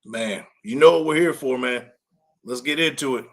Man, you know what we're here for, man. Let's get into it.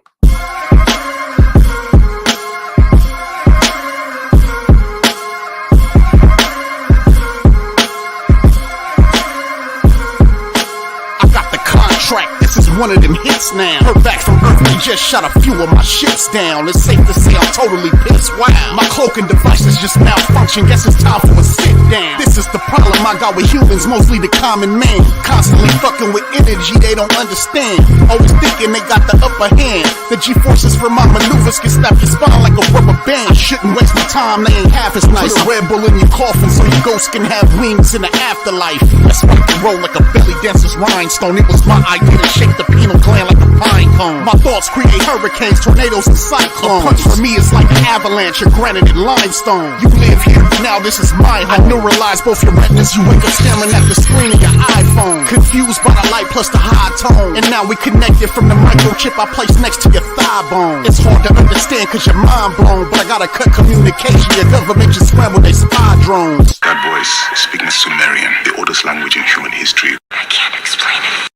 This is one of them hits now. Heard back from Earth, we just shot a few of my shits down. It's safe to say I'm totally pissed. Wow. My cloaking devices just malfunction. Guess it's time for a sit down. This is the problem I got with humans, mostly the common man. Constantly fucking with energy they don't understand. Always thinking they got the upper hand. The G-forces from my maneuvers can snap your spine like a rubber band. I shouldn't waste my time, they ain't half as nice. Put a Red Bull in your coffin so your ghost can have wings in the afterlife. Let's rock and roll like a belly dancer's rhinestone. It was my idea to shake the pineal gland like a pine cone. My thoughts create hurricanes, tornadoes, and cyclones. A punch for me is like an avalanche of granite and limestone. You live here, now this is my home. I neuralize both your retinas, you wake up staring at the screen of your iPhone. Confused by the light plus the high tone. And now we connected from the microchip I placed next to your thigh bone. It's hard to understand cause you're mind blown, but I gotta cut communication. Your government just scramble they spy drones. That voice speaking Sumerian, the oldest language in human history. I can't explain it.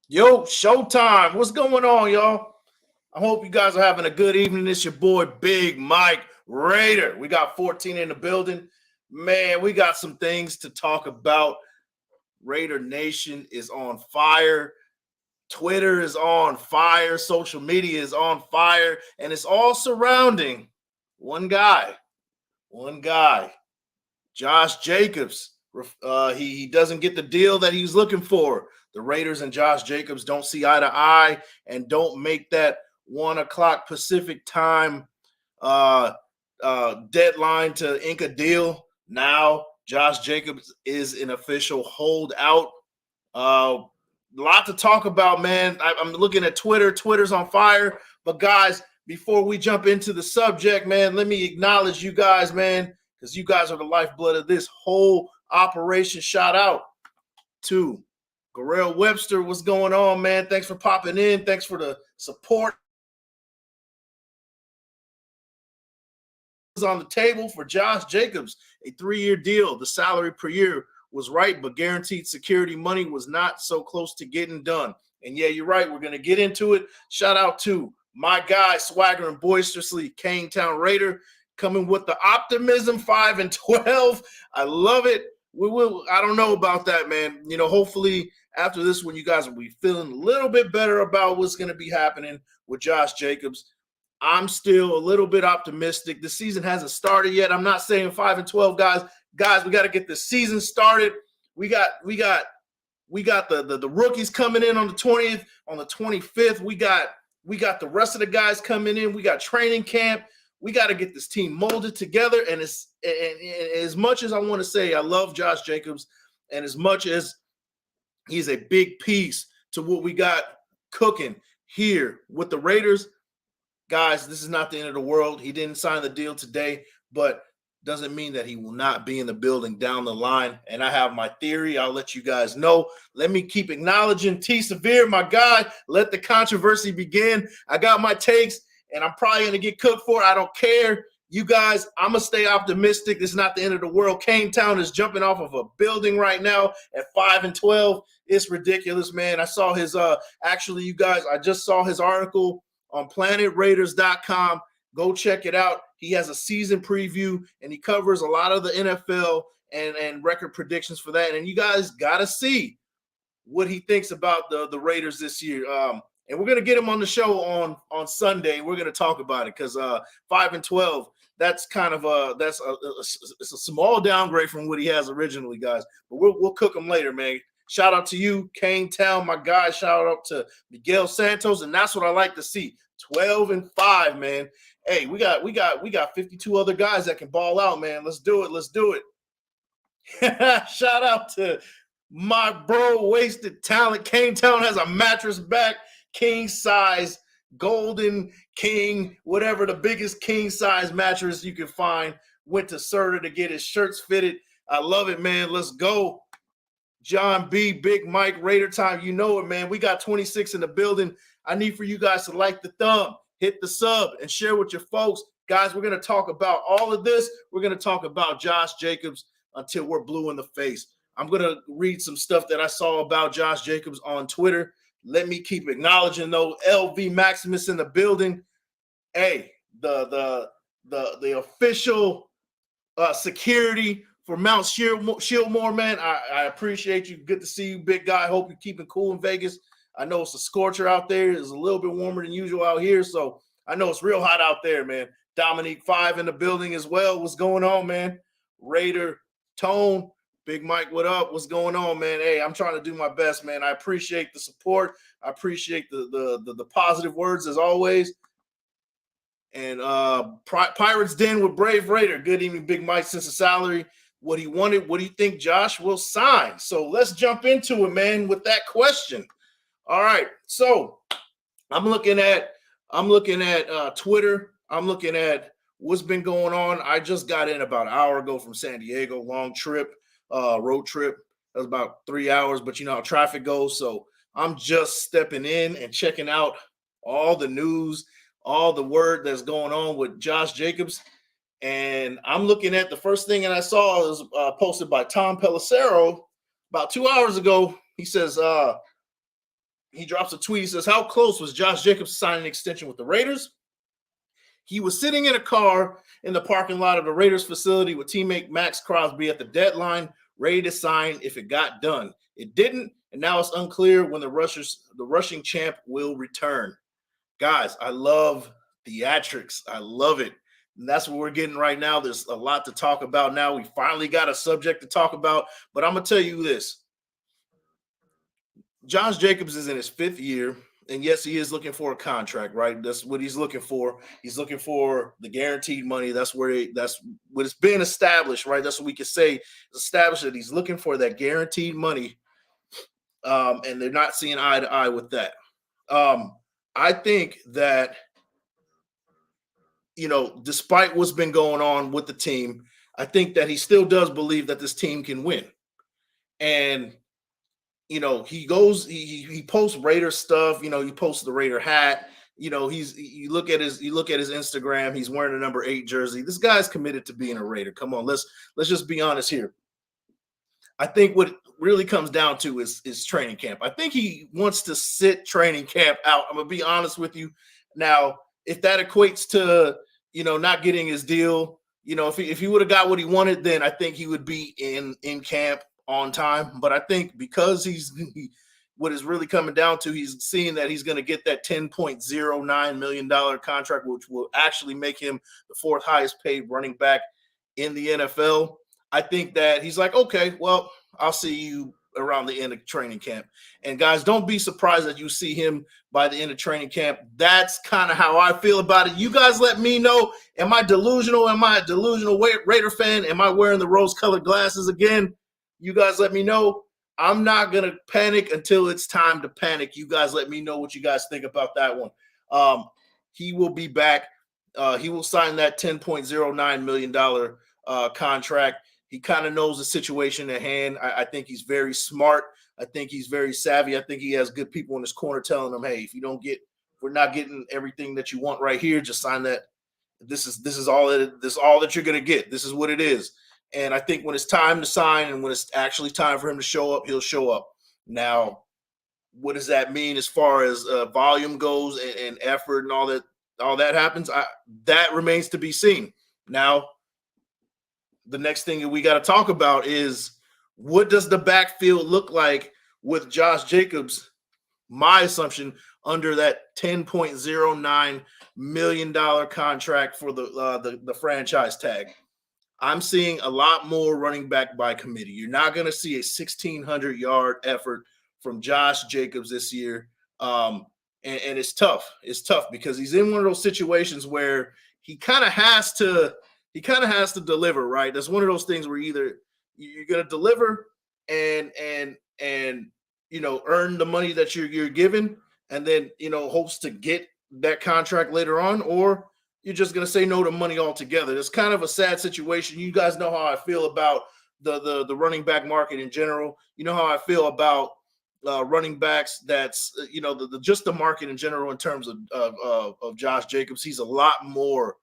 Yo, showtime. What's going on, y'all? I hope you guys are having a good evening. It's your boy, Big Mike Raider. We got 14 in the building. Man, we got some things to talk about. Raider Nation is on fire. Twitter is on fire. Social media is on fire. And it's all surrounding one guy. Josh Jacobs. He doesn't get the deal that he was looking for. The Raiders and Josh Jacobs don't see eye to eye and don't make that 1 o'clock Pacific time deadline to ink a deal. Now Josh Jacobs is an official holdout. A lot to talk about, man. I'm looking at Twitter. Twitter's on fire. But guys, before we jump into the subject, man, let me acknowledge you guys, man, because you guys are the lifeblood of this whole operation. Shout out to Garrell Webster, what's going on, man? Thanks for popping in. Thanks for the support. On the table for Josh Jacobs, a 3-year deal. The salary per year was right, but guaranteed security money was not, so close to getting done. And yeah, you're right. We're going to get into it. Shout out to my guy, swaggering boisterously, Kingtown Raider, coming with the optimism, 5-12. I love it. I don't know about that, man. You know, hopefully after this one, you guys will be feeling a little bit better about what's going to be happening with Josh Jacobs. I'm still a little bit optimistic. The season hasn't started yet. I'm not saying 5-12, guys. Guys, we got to get the season started. We got the rookies coming in on the 20th, on the 25th. We got the rest of the guys coming in. We got training camp. We got to get this team molded together. And as much as I want to say I love Josh Jacobs, and as much as he's a big piece to what we got cooking here with the Raiders, guys, this is not the end of the world. He didn't sign the deal today, but doesn't mean that he will not be in the building down the line. And I have my theory. I'll let you guys know. Let me keep acknowledging T. Severe, my guy. Let the controversy begin. I got my takes, and I'm probably going to get cooked for it. I don't care. You guys, I'm going to stay optimistic. This is not the end of the world. Kingtown is jumping off of a building right now at 5-12. It's ridiculous, man. I saw his actually, you guys, I just saw his article on planetraiders.com. Go check it out. He has a season preview, and he covers a lot of the NFL and record predictions for that. And you guys got to see what he thinks about the Raiders this year. And we're going to get him on the show on Sunday. We're going to talk about it because 5-12, that's kind of it's a small downgrade from what he has originally, guys. But we'll cook him later, man. Shout out to you, Kingtown, my guy. Shout out to Miguel Santos, and that's what I like to see. 12-5, man. Hey, we got 52 other guys that can ball out, man. Let's do it. Shout out to my bro, Wasted Talent. Kingtown has a mattress back, king size, golden king, whatever the biggest king size mattress you can find. Went to Serta to get his shirts fitted. I love it, man. Let's go. John B, Big Mike, Raider time. You know it, man. We got 26 in the building. I need for you guys to like the thumb, hit the sub, and share with your folks. Guys, we're going to talk about all of this. We're going to talk about Josh Jacobs until we're blue in the face. I'm going to read some stuff that I saw about Josh Jacobs on Twitter. Let me keep acknowledging, though, LV Maximus in the building. Hey, the official security for Mount Shieldmore, man. I appreciate you. Good to see you, big guy. Hope you're keeping cool in Vegas. I know it's a scorcher out there. It's a little bit warmer than usual out here, so I know it's real hot out there, man. Dominique 5 in the building as well. What's going on, man? Raider Tone, Big Mike, what up? What's going on, man? Hey, I'm trying to do my best, man. I appreciate the support. I appreciate the positive words as always. And Pirates Den with Brave Raider. Good evening, Big Mike. Since the salary, what he wanted, what do you think Josh will sign? So let's jump into it, man, with that question. All right. So I'm looking at Twitter. I'm looking at what's been going on. I just got in about an hour ago from San Diego, long trip, road trip. That was about 3 hours, but you know how traffic goes. So I'm just stepping in and checking out all the news, all the word that's going on with Josh Jacobs. And I'm looking at the first thing that I saw is posted by Tom Pelissero about 2 hours ago. He says, he drops a tweet. He says, how close was Josh Jacobs signing an extension with the Raiders? He was sitting in a car in the parking lot of the Raiders facility with teammate Max Crosby at the deadline, ready to sign if it got done. It didn't, and now it's unclear when the rushing champ will return. Guys, I love theatrics. I love it. And that's what we're getting right now. There's a lot to talk about now. We finally got a subject to talk about, but I'm going to tell you this. Josh Jacobs is in his 5th year, and yes, he is looking for a contract, right? That's what he's looking for. He's looking for the guaranteed money. That's what it's been established, right? That's what we can say. It's established that he's looking for that guaranteed money, and they're not seeing eye to eye with that. I think that, you know, despite what's been going on with the team, I think that he still does believe that this team can win. And you know, he posts Raider stuff. You know, he posts the Raider hat. You know, you look at his Instagram. He's wearing a number 8 jersey. This guy's committed to being a Raider. Come on, let's just be honest here. I think what it really comes down to is training camp. I think he wants to sit training camp out. I'm gonna be honest with you. Now, if that equates to, you know, not getting his deal, you know, if he would have got what he wanted, then I think he would be in camp on time. But I think because what is really coming down to, he's seeing that he's going to get that $10.09 million contract, which will actually make him the 4th highest paid running back in the NFL. I think that he's like, okay, well, I'll see you around the end of training camp. And guys, don't be surprised that you see him by the end of training camp. That's kind of how I feel about it. You guys let me know. Am I delusional? Am I a delusional Raider fan? Am I wearing the rose-colored glasses again? You guys let me know. I'm not going to panic until it's time to panic. You guys let me know what you guys think about that one. He will be back. He will sign that $10.09 million contract. He kind of knows the situation at hand. I think he's very smart. I think he's very savvy. I think he has good people in his corner telling him, hey, we're not getting everything that you want right here, just sign that. This is all that you're going to get. This is what it is. And I think when it's time to sign and when it's actually time for him to show up, he'll show up. Now, what does that mean as far as volume goes and effort and all that happens? That remains to be seen. Now, the next thing that we got to talk about is, what does the backfield look like with Josh Jacobs? My assumption, under that $10.09 million contract for the franchise tag. I'm seeing a lot more running back by committee. You're not going to see a 1,600-yard effort from Josh Jacobs this year. And it's tough. It's tough because he's in one of those situations where he kind of has to deliver, right? That's one of those things where either you're going to deliver and you know, earn the money that you're given, and then, you know, hopes to get that contract later on, or you're just going to say no to money altogether. It's kind of a sad situation. You guys know how I feel about the running back market in general. You know how I feel about running backs. That's, you know, just the market in general in terms of Josh Jacobs. He's a lot more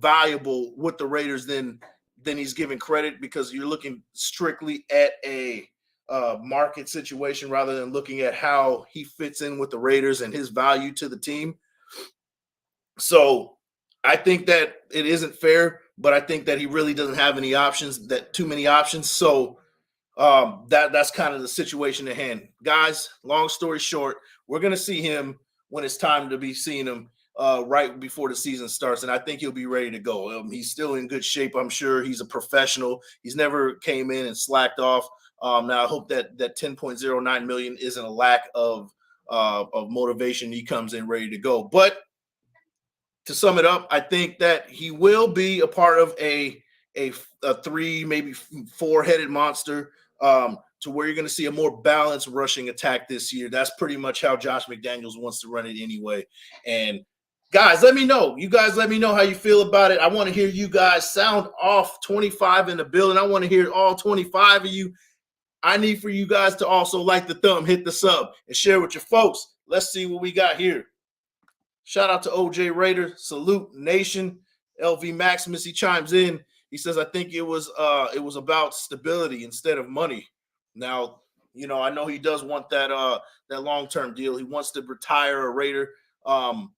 valuable with the Raiders than than he's given credit, because you're looking strictly at a market situation rather than looking at how he fits in with the Raiders and his value to the team. So I think that it isn't fair, but I think that he really doesn't have any options, too many options. So that's kind of the situation at hand. Guys, long story short, we're going to see him when it's time to be seeing him right before the season starts, and I think he'll be ready to go. He's still in good shape, I'm sure. He's a professional. He's never came in and slacked off. Now, I hope that $10.09 million isn't a lack of motivation. He comes in ready to go. But to sum it up, I think that he will be a part of a 3, maybe 4-headed monster, to where you're going to see a more balanced rushing attack this year. That's pretty much how Josh McDaniels wants to run it anyway. And guys, let me know. You guys let me know how you feel about it. I want to hear you guys sound off 25 in the building. I want to hear all 25 of you. I need for you guys to also like the thumb, hit the sub, and share with your folks. Let's see what we got here. Shout out to OJ Raider. Salute Nation. LV Maximus, he chimes in. He says, I think it was about stability instead of money. Now, you know, I know he does want that long-term deal. He wants to retire a Raider. And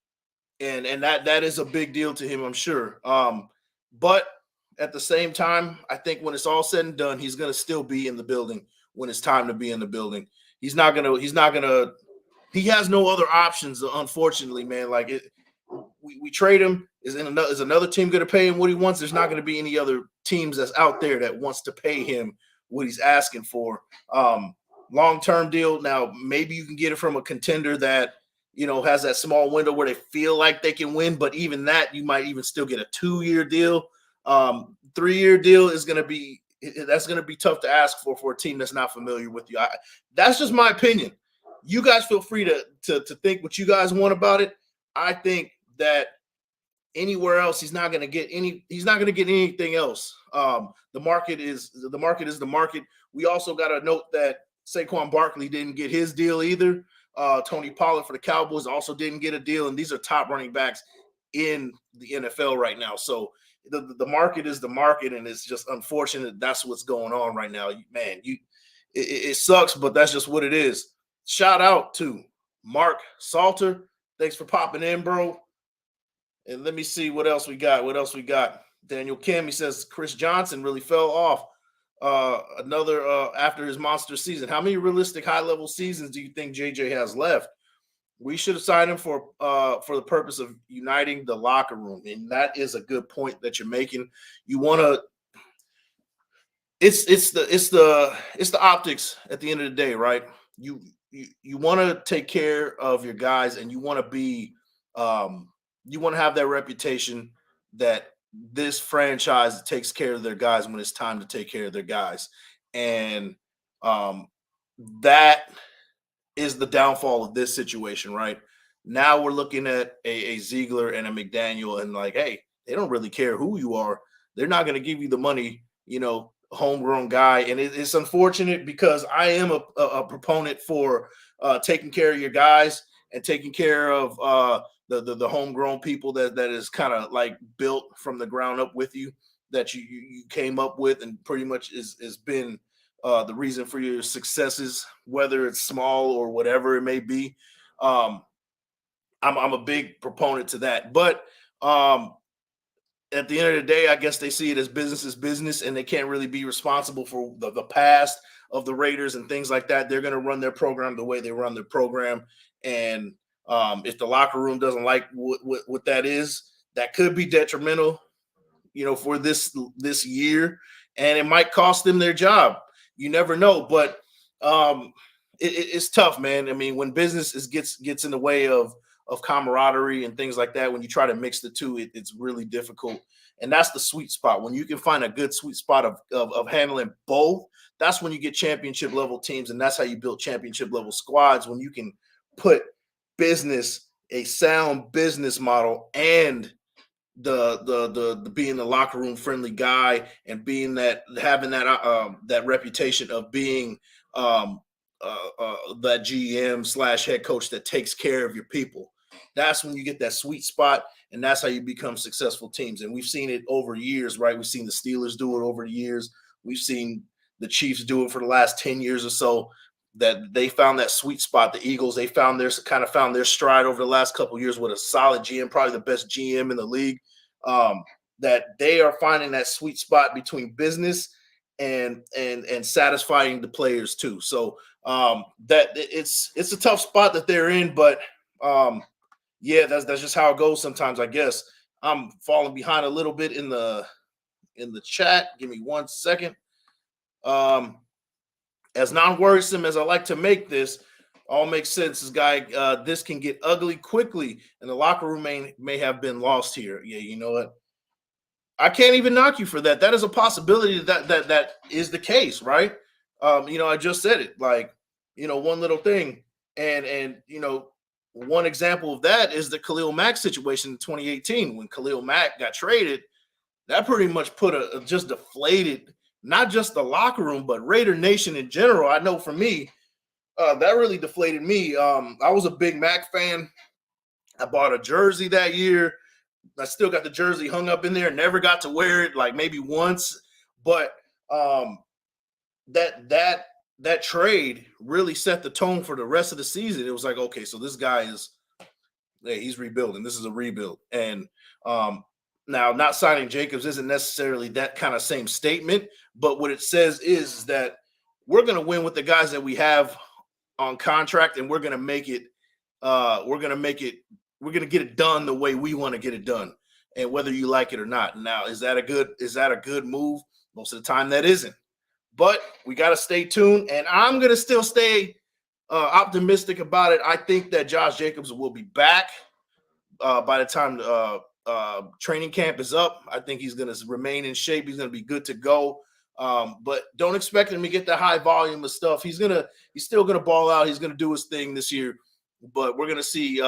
that is a big deal to him, I'm sure. But at the same time, I think when it's all said and done, he's going to still be in the building when it's time to be in the building. He has no other options, unfortunately, man. Like we trade him. Is another team going to pay him what he wants? There's not going to be any other teams that's out there that wants to pay him what he's asking for. Long-term deal. Now, maybe you can get it from a contender that, you know, has that small window where they feel like they can win, but even that, you might even still get a 2-year deal. 3-year deal is going to be tough to ask for a team that's not familiar with you. That's just my opinion. You guys feel free to think what you guys want about it. I think that anywhere else, he's not going to get anything else. The market is the market. We also got to note that Saquon Barkley didn't get his deal either. Tony Pollard for the Cowboys also didn't get a deal, and these are top running backs in the NFL right now. So the market is the market, and it's just unfortunate that's what's going on right now. Man, it sucks, but that's just what it is. Shout out to Mark Salter. Thanks for popping in, bro. And let me see what else we got. Daniel Kim, he says Chris Johnson really fell off after his monster season. How many realistic high-level seasons do you think JJ has left? We should have signed him for the purpose of uniting the locker room. And that is a good point that you're making. You want to it's the optics at the end of the day, right? You want to take care of your guys, and you want to be you want to have that reputation that this franchise takes care of their guys when it's time to take care of their guys. And that is the downfall of this situation, right? Now we're looking at a Ziegler and a McDaniel, and like, hey, they don't really care who you are. They're not going to give you the money, you know, homegrown guy. And it's unfortunate because I am a proponent for taking care of your guys and taking care of the homegrown people that is kind of like built from the ground up with you, that you came up with, and pretty much has been the reason for your successes, whether it's small or whatever it may be. I'm a big proponent to that. But at the end of the day, I guess they see it as business is business, and they can't really be responsible for the past of the Raiders and things like that. They're going to run their program the way they run their program. And if the locker room doesn't like what that is, that could be detrimental, you know, for this year, and it might cost them their job. You never know, but it's tough, man. I mean, when business gets in the way of camaraderie and things like that, when you try to mix the two, it's really difficult. And that's the sweet spot. When you can find a good sweet spot of handling both, that's when you get championship level teams, and that's how you build championship level squads. When you can put a sound business model, and the being the locker room friendly guy, and being having that reputation of being that GM / head coach that takes care of your people. That's when you get that sweet spot, and that's how you become successful teams. And we've seen it over years, right? We've seen the Steelers do it over years. We've seen the Chiefs do it for the last 10 years or so. That they found that sweet spot. The Eagles, they found their stride over the last couple of years with a solid GM, probably the best GM in the league. That they are finding that sweet spot between business and satisfying the players too. So that it's a tough spot that they're in, but yeah, that's just how it goes sometimes, I guess. I'm falling behind a little bit in the chat. Give me 1 second. As non-worrisome as I like to make this, all makes sense. This can get ugly quickly, and the locker room may have been lost here. Yeah, you know what? I can't even knock you for that. That is a possibility that is the case, right? I just said it. Like, one little thing, and one example of that is the Khalil Mack situation in 2018 when Khalil Mack got traded. That pretty much just deflated not just the locker room, but Raider Nation in general. I know for me, that really deflated me. I was a big Mac fan. I bought a jersey that year. I still got the jersey hung up in there. Never got to wear it, like maybe once. But that trade really set the tone for the rest of the season. It was like, okay, so this guy he's rebuilding. This is a rebuild. And now, not signing Jacobs isn't necessarily that kind of same statement, but what it says is that we're going to win with the guys that we have on contract, and we're going to make it. We're going to get it done the way we want to get it done, and whether you like it or not. Now, is that a good move? Most of the time, that isn't. But we got to stay tuned, and I'm going to still stay optimistic about it. I think that Josh Jacobs will be back by the time training camp is up. I think he's going to remain in shape. He's going to be good to go. But don't expect him to get that high volume of stuff. He's still going to ball out. He's going to do his thing this year. But we're going to see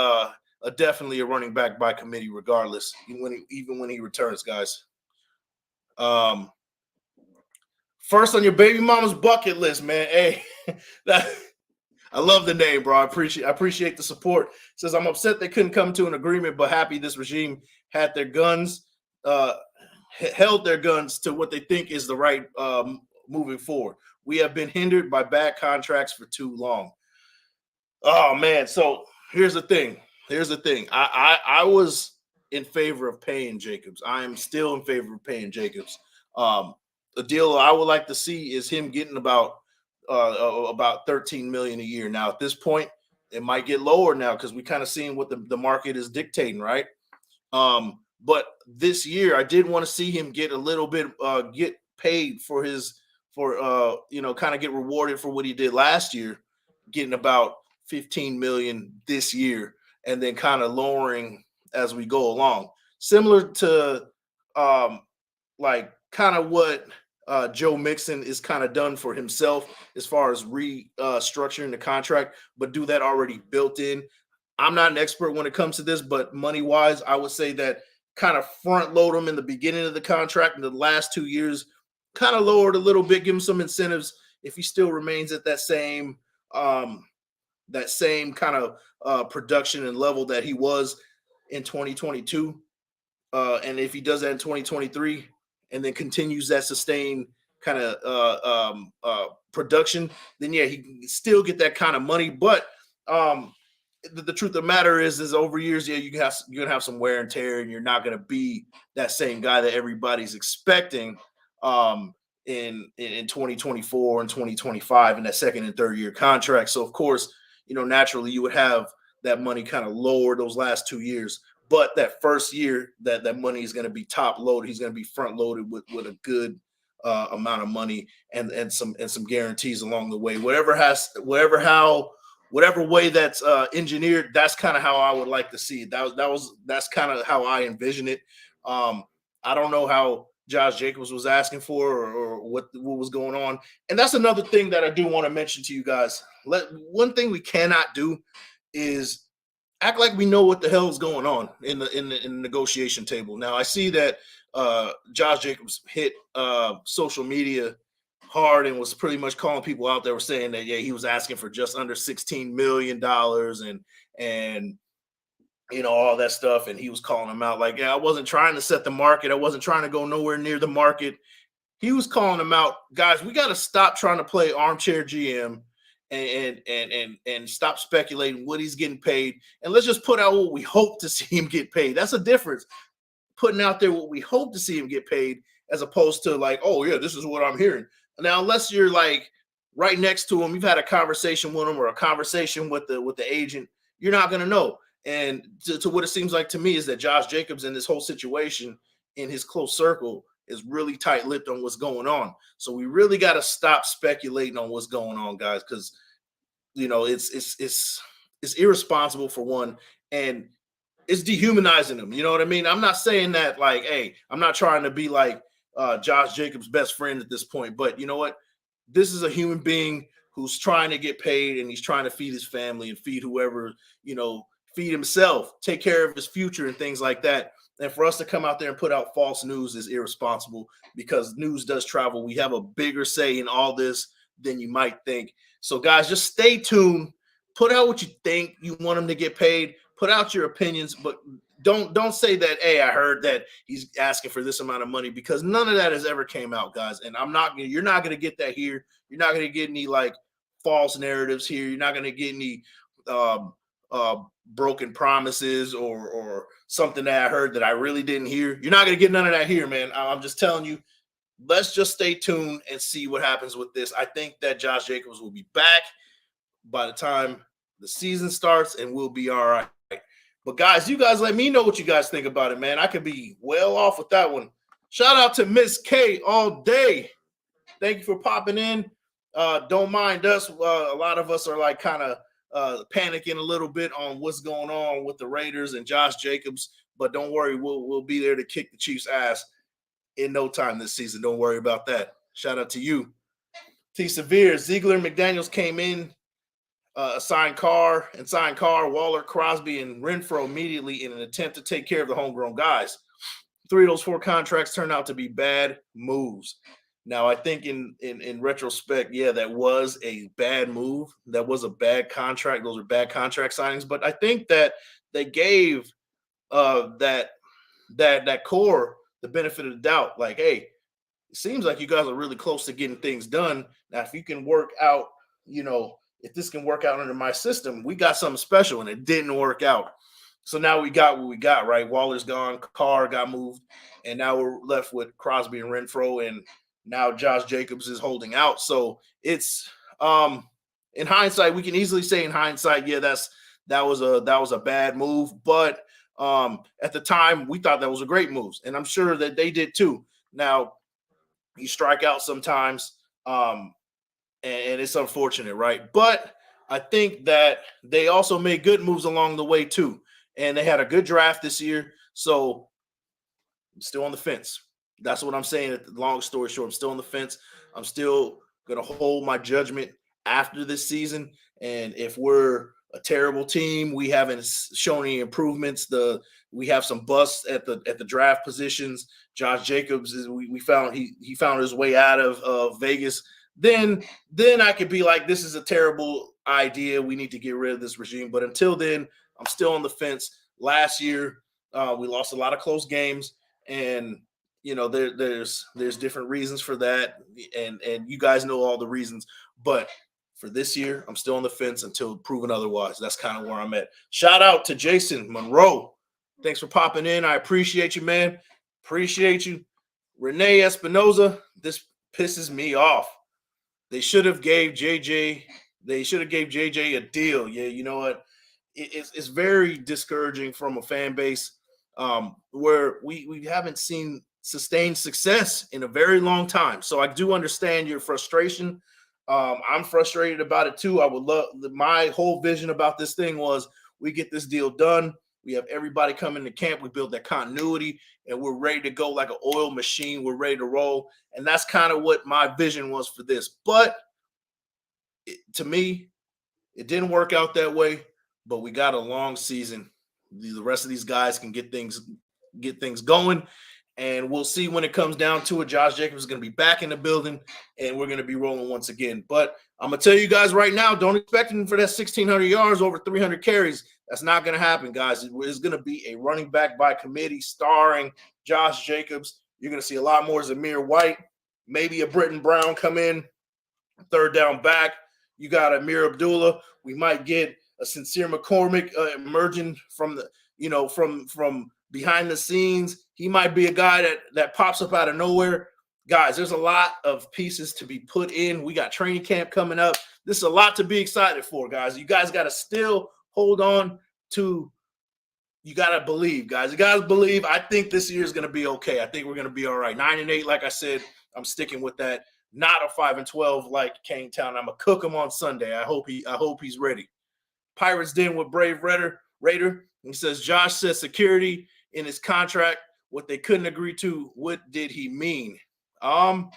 definitely a running back by committee regardless, even when he returns, guys. First on your baby mama's bucket list, man. Hey, I love the name, bro. I appreciate the support. It says, I'm upset they couldn't come to an agreement, but happy this regime had their guns, held their guns to what they think is the right moving forward. We have been hindered by bad contracts for too long. Oh, man. So here's the thing. I was in favor of paying Jacobs. I am still in favor of paying Jacobs. The deal I would like to see is him getting about $13 million a year. Now, at this point, it might get lower now because we kind of seeing what the market is dictating, right? But this year, I did want to see him get a little bit, get paid for kind of get rewarded for what he did last year, getting about $15 million this year, and then kind of lowering as we go along. Similar to like kind of what Joe Mixon is kind of done for himself as far as restructuring the contract, but do that already built in. I'm not an expert when it comes to this, but money-wise, I would say that kind of front load him in the beginning of the contract and the last 2 years, kind of lowered a little bit, give him some incentives if he still remains at that same kind of production and level that he was in 2022. And if he does that in 2023 and then continues that sustained kind of production, then yeah, he can still get that kind of money. But the truth of the matter is over years, yeah, you're gonna have some wear and tear, and you're not gonna be that same guy that everybody's expecting in 2024 and 2025 in that second and third year contract. So of course, naturally you would have that money kind of lower those last 2 years. But that first year, that money is going to be top loaded. He's going to be front loaded with a good amount of money and some guarantees along the way. Whatever way that's engineered, that's kind of how I would like to see it. That's kind of how I envision it. I don't know how Josh Jacobs was asking for or what was going on. And that's another thing that I do want to mention to you guys. One thing we cannot do is act like we know what the hell is going on in the negotiation table. Now, I see that Josh Jacobs hit social media hard and was pretty much calling people out that were saying that, yeah, he was asking for just under $16 million and all that stuff. And he was calling him out like, yeah, I wasn't trying to set the market. I wasn't trying to go nowhere near the market. He was calling him out. Guys, we got to stop trying to play armchair GM and stop speculating what he's getting paid. And let's just put out what we hope to see him get paid. That's a difference. Putting out there what we hope to see him get paid as opposed to like, oh yeah, this is what I'm hearing. Now, unless you're like right next to him, you've had a conversation with him or a conversation with the agent, you're not going to know. And to what it seems like to me is that Josh Jacobs in this whole situation in his close circle is really tight-lipped on what's going on. So we really got to stop speculating on what's going on, guys, because it's irresponsible for one, and it's dehumanizing them. You know what I mean? I'm not saying that like, hey, I'm not trying to be like Josh Jacobs' best friend at this point, but you know what? This is a human being who's trying to get paid, and he's trying to feed his family and feed whoever, feed himself, take care of his future and things like that. And for us to come out there and put out false news is irresponsible because news does travel. We have a bigger say in all this than you might think. So, guys, just stay tuned. Put out what you think you want him to get paid. Put out your opinions, but don't say that, hey, I heard that he's asking for this amount of money, because none of that has ever came out, guys. And you're not going to get that here. You're not going to get any like false narratives here. You're not going to get any broken promises or something that I heard that I really didn't hear. You're not going to get none of that here, man. I'm just telling you, let's just stay tuned and see what happens with this. I think that Josh Jacobs will be back by the time the season starts, and we'll be all right. But guys, you guys let me know what you guys think about it, man. I could be well off with that one. Shout out to Miss K all day. Thank you for popping in. Don't mind us. A lot of us are like kind of panicking a little bit on what's going on with the Raiders and Josh Jacobs, but don't worry, we'll be there to kick the Chiefs' ass in no time this season. Don't worry about that. Shout out to you. T. Severe, Ziegler, McDaniels came in, signed Carr, Waller, Crosby, and Renfro immediately in an attempt to take care of the homegrown guys. 3 of those 4 contracts turned out to be bad moves. Now, I think in retrospect, yeah, that was a bad move. That was a bad contract. Those are bad contract signings. But I think that they gave that core the benefit of the doubt. Like, hey, it seems like you guys are really close to getting things done. Now, if you can work out, if this can work out under my system, we got something special, and it didn't work out. So now we got what we got, right? Waller's gone, Carr got moved, and now we're left with Crosby and Renfro, and now Josh Jacobs is holding out. So it's in hindsight, we can easily say in hindsight, yeah, that was a bad move. But at the time, we thought that was a great move, and I'm sure that they did too. Now, you strike out sometimes, and it's unfortunate, right? But I think that they also made good moves along the way too, and they had a good draft this year. So I'm still on the fence. That's what I'm saying. Long story short, I'm still on the fence. I'm still going to hold my judgment after this season. And if we're a terrible team, we haven't shown any improvements. We have some busts at the draft positions. Josh Jacobs we found he found his way out of Vegas. Then I could be like, this is a terrible idea. We need to get rid of this regime. But until then, I'm still on the fence. Last year, we lost a lot of close games, and there's different reasons for that, and you guys know all the reasons. But for this year, I'm still on the fence until proven otherwise. That's kind of where I'm at. Shout out to Jason Monroe. Thanks for popping in. I appreciate you, man. Appreciate you. Renee Espinoza, this pisses me off. They should have gave JJ a deal. Yeah, you know what? It's very discouraging from a fan base where we haven't seen sustained success in a very long time. So I do understand your frustration. I'm frustrated about it too. I would love my whole vision about this thing was we get this deal done. We have everybody come into camp. We build that continuity, and we're ready to go like an oil machine. We're ready to roll. And that's kind of what my vision was for this. But to me, it didn't work out that way. But we got a long season. The rest of these guys can get things going. And we'll see when it comes down to it. Josh Jacobs is going to be back in the building, and we're going to be rolling once again. But I'm going to tell you guys right now, don't expect him for that 1,600 yards, over 300 carries. That's not going to happen, guys. It's going to be a running back by committee starring Josh Jacobs. You're going to see a lot more Zamir White, maybe a Britton Brown come in, third down back. You got Amir Abdullah. We might get a Sincere McCormick emerging from the, from behind the scenes. He might be a guy that pops up out of nowhere. Guys, there's a lot of pieces to be put in. We got training camp coming up. This is a lot to be excited for, guys. You guys got to still hold on to, you got to believe, guys. You guys believe. I think this year is going to be okay. I think we're going to be all right. 9-8, like I said, I'm sticking with that. Not a 5-12 like Kane Town. I'm going to cook him on Sunday. I hope he's ready. Pirates Den with Brave Raider. He says, Josh said security in his contract, what they couldn't agree to. What did he mean? I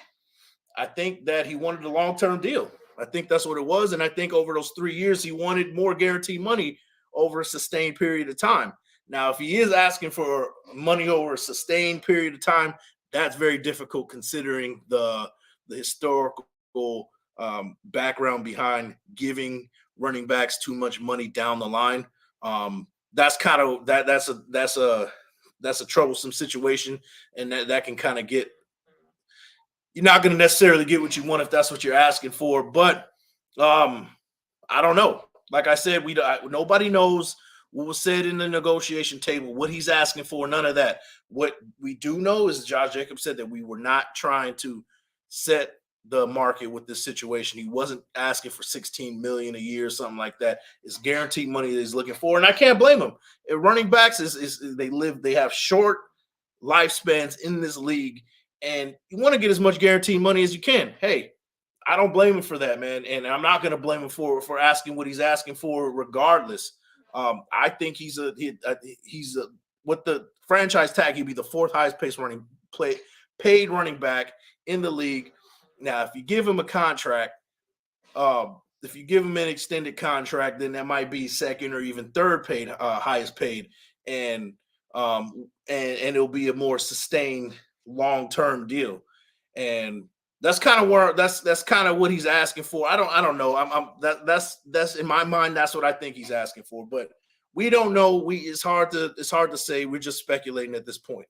think that he wanted a long-term deal. I think that's what it was. And I think over those 3 years, he wanted more guaranteed money over a sustained period of time. Now, if he is asking for money over a sustained period of time, that's very difficult considering the historical background behind giving running backs too much money down the line. That's kind of that's a troublesome situation, and that can kind of get, you're not going to necessarily get what you want if that's what you're asking for. But I don't know. Like I said, nobody knows what was said in the negotiation table, what he's asking for, none of that. What we do know is Josh Jacobs said that we were not trying to set the market with this situation. He wasn't asking for $16 million a year or something like that. It's guaranteed money that he's looking for, and I can't blame him. Running backs they have short lifespans in this league, and you want to get as much guaranteed money as you can. Hey, I don't blame him for that, man, and I'm not going to blame him for asking what he's asking for, regardless. I think he's with the franchise tag, he'd be the fourth highest paid running back in the league. Now, if you give him a contract, if you give him an extended contract, then that might be second or even third highest paid, and it'll be a more sustained long-term deal. And that's kind of where that's kind of what he's asking for. I don't know. That's in my mind. That's what I think he's asking for. But we don't know. It's hard to say. We're just speculating at this point.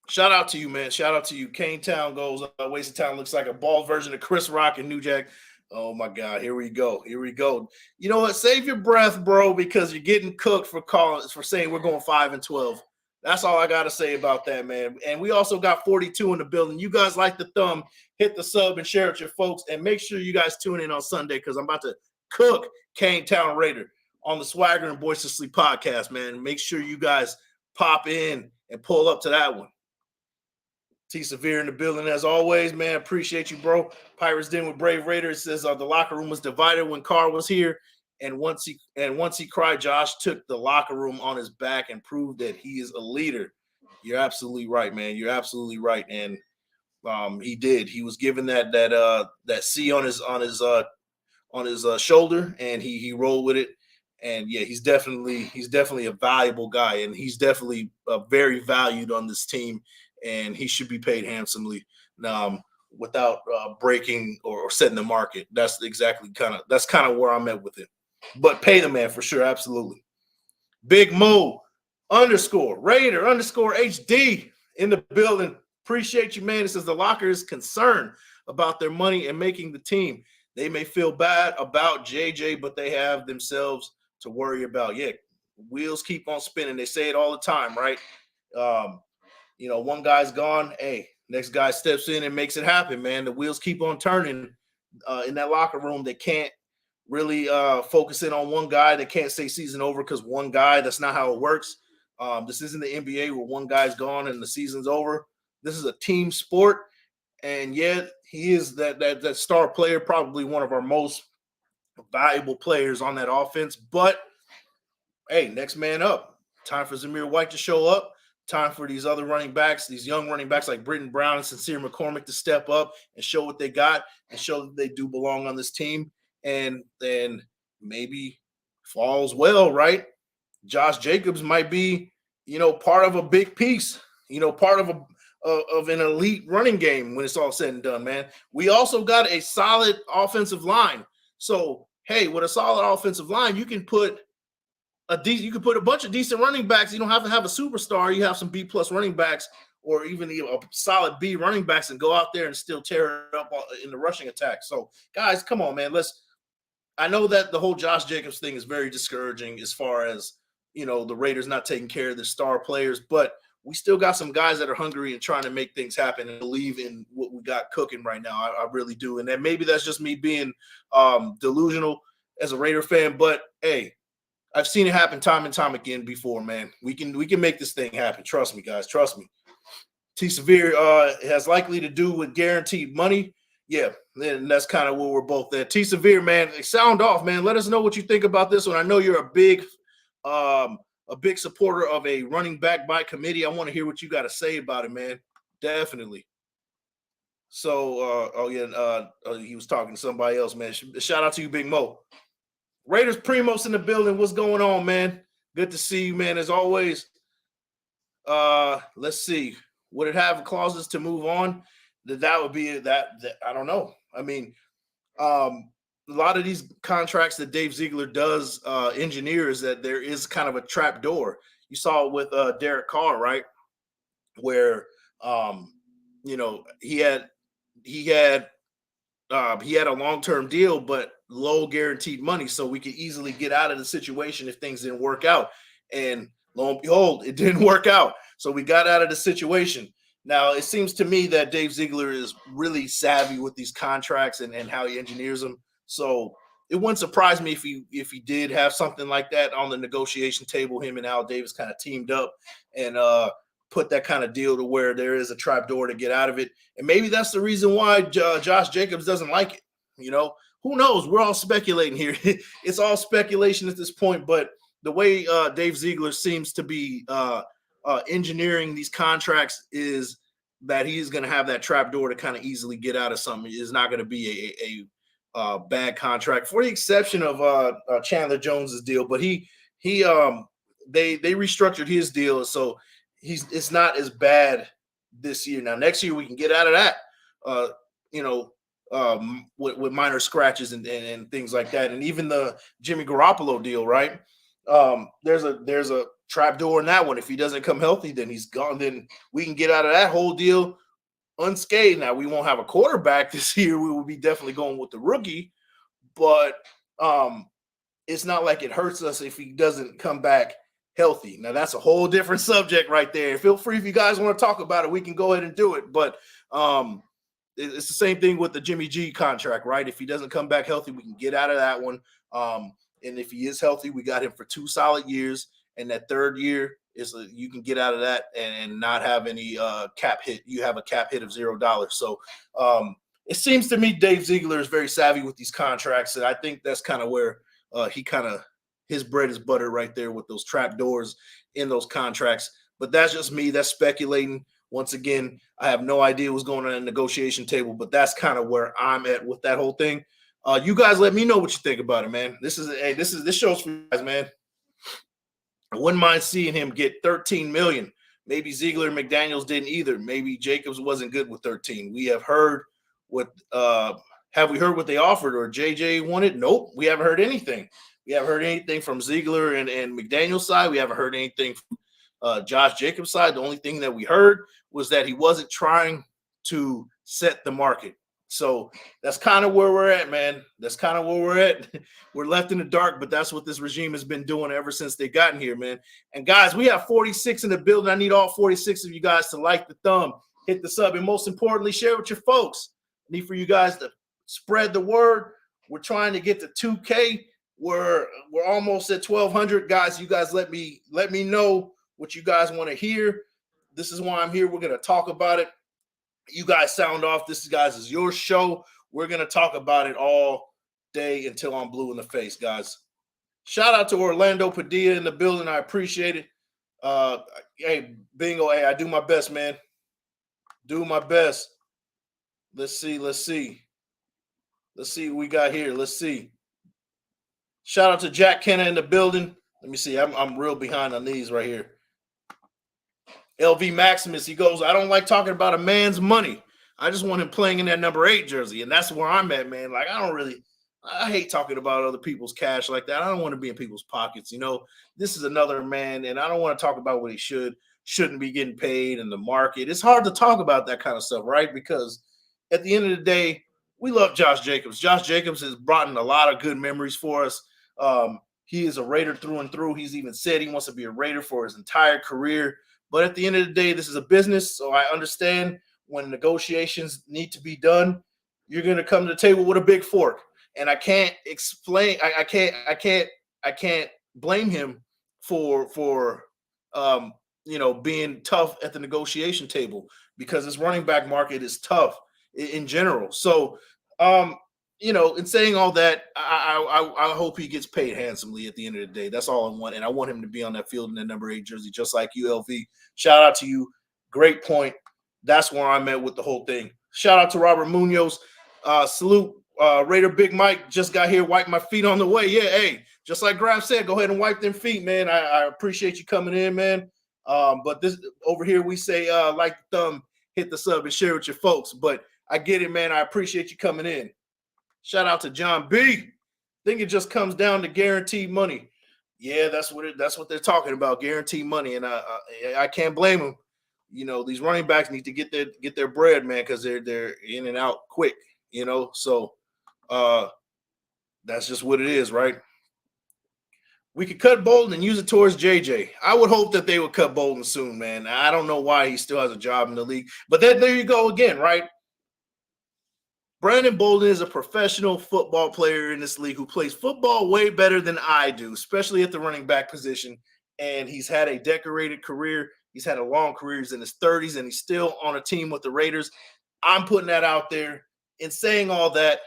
Shout out to you, man. Shout out to you. Kane Town goes. Wasted Town looks like a bald version of Chris Rock and New Jack. Oh my God. Here we go. You know what? Save your breath, bro, because you're getting cooked for saying we're going 5-12. That's all I got to say about that, man. And we also got 42 in the building. You guys like the thumb, hit the sub and share it with your folks. And make sure you guys tune in on Sunday because I'm about to cook Kane Town Raider on the Swagger and Boisterously podcast, man. Make sure you guys pop in and pull up to that one. T Severe in the building as always, man. Appreciate you, bro. Pirates Den with Brave Raider. It says the locker room was divided when Carr was here. And once he cried, Josh took the locker room on his back and proved that he is a leader. You're absolutely right, man. You're absolutely right. And he did. He was given that C on his shoulder, and he rolled with it. And yeah, he's definitely a valuable guy, and he's definitely very valued on this team, and he should be paid handsomely without breaking or setting the market. That's kind of where I'm at with it. But pay the man for sure, absolutely. Big Mo _Raider _HD in the building. Appreciate you, man. It says the locker is concerned about their money and making the team. They may feel bad about JJ, but they have themselves to worry about. Yeah, wheels keep on spinning. They say it all the time, right? One guy's gone. Hey, next guy steps in and makes it happen, man. The wheels keep on turning in that locker room. They can't really focus in on one guy. They can't say season over because one guy. That's not how it works. This isn't the NBA where one guy's gone and the season's over. This is a team sport, and yet he is that star player, probably one of our most valuable players on that offense. But hey, next man up. Time for Zamir White to show up. Time for these other running backs, these young running backs like Britton Brown and Sincere McCormick to step up and show what they got and show that they do belong on this team. And then maybe falls well, right? Josh Jacobs might be, part of a big piece part of an elite running game when it's all said and done, man. We also got a solid offensive line. So, hey, with a solid offensive line, you can put a bunch of decent running backs. You don't have to have a superstar. You have some B+ running backs or even a solid B running backs and go out there and still tear it up in the rushing attack. So, guys, come on, man. I know that the whole Josh Jacobs thing is very discouraging as far as, the Raiders not taking care of their star players, but we still got some guys that are hungry and trying to make things happen and believe in what we got cooking right now. I really do. And then maybe that's just me being delusional as a Raider fan, but hey, I've seen it happen time and time again before, man. We can make this thing happen. Trust me, guys. Trust me. T. Severe has likely to do with guaranteed money. Yeah, and that's kind of where we're both at. T. Severe, man, sound off, man. Let us know what you think about this one. I know you're a big supporter of a running back by committee. I want to hear what you got to say about it, man. Definitely. So, he was talking to somebody else, man. Shout out to you, Big Mo. Raiders Primos in the building. What's going on, man? Good to see you, man, as always. Let's see. Would it have clauses to move on? That would be that I don't know. I mean, a lot of these contracts that Dave Ziegler does engineer is that there is kind of a trap door. You saw it with Derek Carr, right? Where he had a long-term deal, but low guaranteed money, so we could easily get out of the situation if things didn't work out. And lo and behold, it didn't work out. So we got out of the situation. Now, it seems to me that Dave Ziegler is really savvy with these contracts and how he engineers them. So it wouldn't surprise me if he did have something like that on the negotiation table. Him and Al Davis kind of teamed up and put that kind of deal to where there is a trap door to get out of it. And maybe that's the reason why Josh Jacobs doesn't like it. Who knows? We're all speculating here. It's all speculation at this point. But the way Dave Ziegler seems to be engineering these contracts is that he's going to have that trap door to kind of easily get out of something. It's not going to be a bad contract, for the exception of Chandler Jones's deal. But they restructured his deal, so it's not as bad this year. Now next year we can get out of that. With minor scratches and things like that, and even the Jimmy Garoppolo deal, right? There's a trap door in that one. If he doesn't come healthy, then he's gone. Then we can get out of that whole deal unscathed. Now we won't have a quarterback this year. We will be definitely going with the rookie, but it's not like it hurts us if he doesn't come back healthy. Now that's a whole different subject right there. Feel free if you guys want to talk about it, we can go ahead and do it. But it's the same thing with the Jimmy G contract, right? If he doesn't come back healthy, we can get out of that one. And if he is healthy, we got him for 2 solid years. And that third year you can get out of that and not have any cap hit. You have a cap hit of $0. So it seems to me Dave Ziegler is very savvy with these contracts. And I think that's kind of where his bread is buttered right there with those trap doors in those contracts. But that's just me. That's speculating. Once again, I have no idea what's going on at the negotiation table, but that's kind of where I'm at with that whole thing. You guys let me know what you think about it, man. This show's for you guys, man. I wouldn't mind seeing him get $13 million. Maybe Ziegler and McDaniels didn't either. Maybe Jacobs wasn't good with 13. We have heard have we heard what they offered or JJ wanted? Nope. We haven't heard anything. We haven't heard anything from Ziegler and McDaniels' side. We haven't heard anything from Josh Jacobs' side. The only thing that we heard was that he wasn't trying to set the market. So that's kind of where we're at, man. That's kind of where we're at. We're left in the dark, but that's what this regime has been doing ever since they gotten here, man. And guys, we have 46 in the building. I need all 46 of you guys to like the thumb, hit the sub, and most importantly, share with your folks. I need for you guys to spread the word. We're trying to get to 2K. We're almost at 1,200, guys. You guys let me know what you guys want to hear. This is why I'm here. We're going to talk about it. You guys sound off. This, guys, is your show. We're going to talk about it all day until I'm blue in the face, guys. Shout out to Orlando Padilla in the building. I appreciate it. Hey, Bingo, hey, I do my best, man. Do my best. Let's see. Let's see what we got here. Let's see. Shout out to Jack Kenna in the building. Let me see. I'm real behind on these right here. LV Maximus, he goes, I don't like talking about a man's money. I just want him playing in that number 8 jersey. And that's where I'm at, man. Like, I hate talking about other people's cash like that. I don't want to be in people's pockets. This is another man, and I don't want to talk about what he shouldn't be getting paid in the market. It's hard to talk about that kind of stuff, right? Because at the end of the day, we love Josh Jacobs. Josh Jacobs has brought in a lot of good memories for us. He is a Raider through and through. He's even said he wants to be a Raider for his entire career. But at the end of the day, this is a business, so I understand when negotiations need to be done, you're going to come to the table with a big fork. And I can't explain. I can't blame him for being tough at the negotiation table, because this running back market is tough in general. So, in saying all that, I hope he gets paid handsomely at the end of the day. That's all I want. And I want him to be on that field in that number 8 jersey, just like you, LV. Shout out to you. Great point. That's where I'm at with the whole thing. Shout out to Robert Munoz. Salute. Raider Big Mike just got here, wiped my feet on the way. Yeah, hey, just like Graf said, go ahead and wipe them feet, man. I appreciate you coming in, man. But this over here, we say like the thumb, hit the sub, and share with your folks. But I get it, man. I appreciate you coming in. Shout out to John B. I think it just comes down to guaranteed money. Yeah, that's what they're talking about, guaranteed money, and I can't blame them. These running backs need to get their bread, man, because they're in and out quick. So that's just what it is, right? We could cut Bolden and use it towards JJ. I would hope that they would cut Bolden soon, man. I don't know why he still has a job in the league, but there you go again, right? Brandon Bolden is a professional football player in this league who plays football way better than I do, especially at the running back position. And he's had a decorated career. He's had a long career. He's in his 30s, and he's still on a team with the Raiders. I'm putting that out there. In saying all that,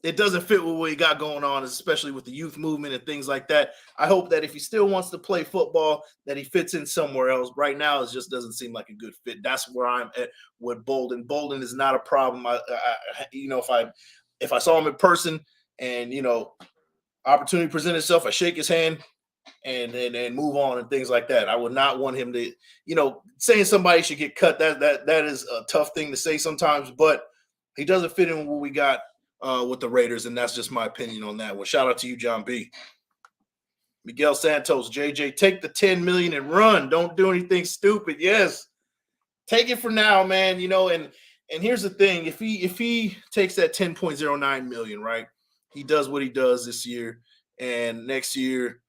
it doesn't fit with what he got going on, especially with the youth movement and things like that. I hope that if he still wants to play football, that he fits in somewhere else. Right now, it just doesn't seem like a good fit. That's where I'm at with Bolden. Bolden is not a problem. If I saw him in person and opportunity present itself, I shake his hand and move on and things like that. I would not want him to, saying somebody should get cut. That is a tough thing to say sometimes, but he doesn't fit in with what we got with the Raiders, and that's just my opinion on that one. Shout out to you, John B. Miguel Santos, JJ, take the $10 million and run. Don't do anything stupid. Yes, take it for now, man. And here's the thing: if he takes that $10.09 million, right, he does what he does this year, and next year,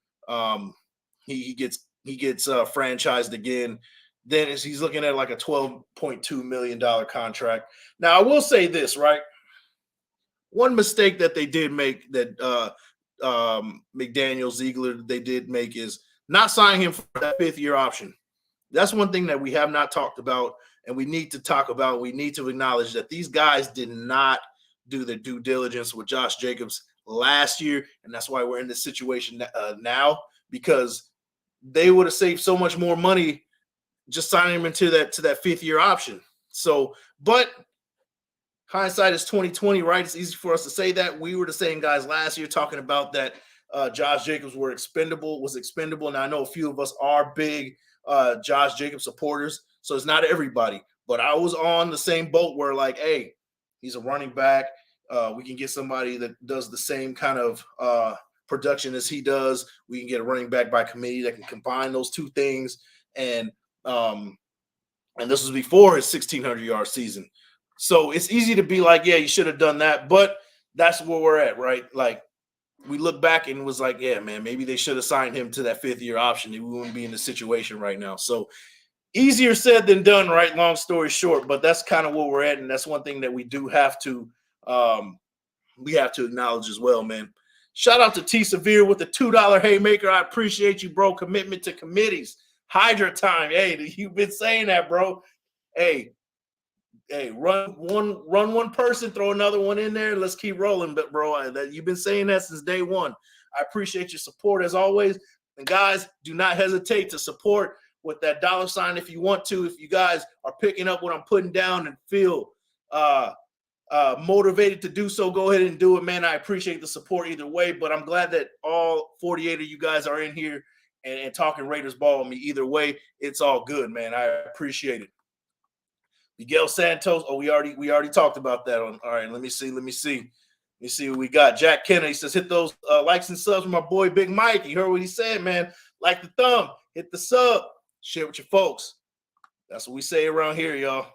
he gets franchised again. Then he's looking at like a $12.2 million contract. Now, I will say this, right? One mistake that they did make, that McDaniel, Ziegler, they did make, is not signing him for that 5th-year option. That's one thing that we have not talked about, and we need to talk about. We need to acknowledge that these guys did not do their due diligence with Josh Jacobs last year, and that's why we're in this situation now, because they would have saved so much more money just signing him into that 5th-year option. So, but hindsight is 2020, right? It's easy for us to say that. We were the same guys last year talking about that Josh Jacobs was expendable. And I know a few of us are big Josh Jacobs supporters, so it's not everybody. But I was on the same boat where, like, hey, he's a running back. We can get somebody that does the same kind of production as he does. We can get a running back by committee that can combine those two things. And this was before his 1,600-yard season. So it's easy to be like, yeah, you should have done that. But that's where we're at, right? Like, we look back and was like, yeah, man, maybe they should have signed him to that 5th-year option. We wouldn't be in this situation right now. So easier said than done, right? Long story short, but that's kind of where we're at. And that's one thing that we do have to acknowledge as well, man. Shout out to T Severe with the $2 haymaker. I appreciate you, bro. Commitment to committees. Hydra time. Hey, you've been saying that, bro. Hey, run one person, throw another one in there. Let's keep rolling. But, bro, you've been saying that since day one. I appreciate your support as always. And, guys, do not hesitate to support with that $sign if you want to. If you guys are picking up what I'm putting down and feel motivated to do so, go ahead and do it, man. I appreciate the support either way. But I'm glad that all 48 of you guys are in here and talking Raiders ball with me either way. It's all good, man. I appreciate it. Miguel Santos. Oh, we already talked about that. All right, let me see what we got. Jack Kennedy says, hit those likes and subs with my boy Big Mike. You heard what he said, man. Like the thumb, hit the sub, share with your folks. That's what we say around here, y'all.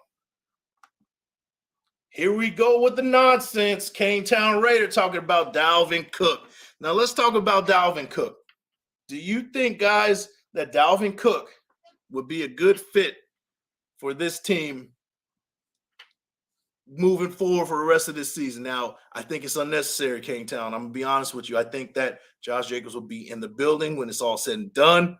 Here we go with the nonsense. Canetown Raider talking about Dalvin Cook. Now let's talk about Dalvin Cook. Do you think, guys, that Dalvin Cook would be a good fit for this team moving forward for the rest of this season? Now, I think it's unnecessary, Canetown. I'm going to be honest with you. I think that Josh Jacobs will be in the building when it's all said and done,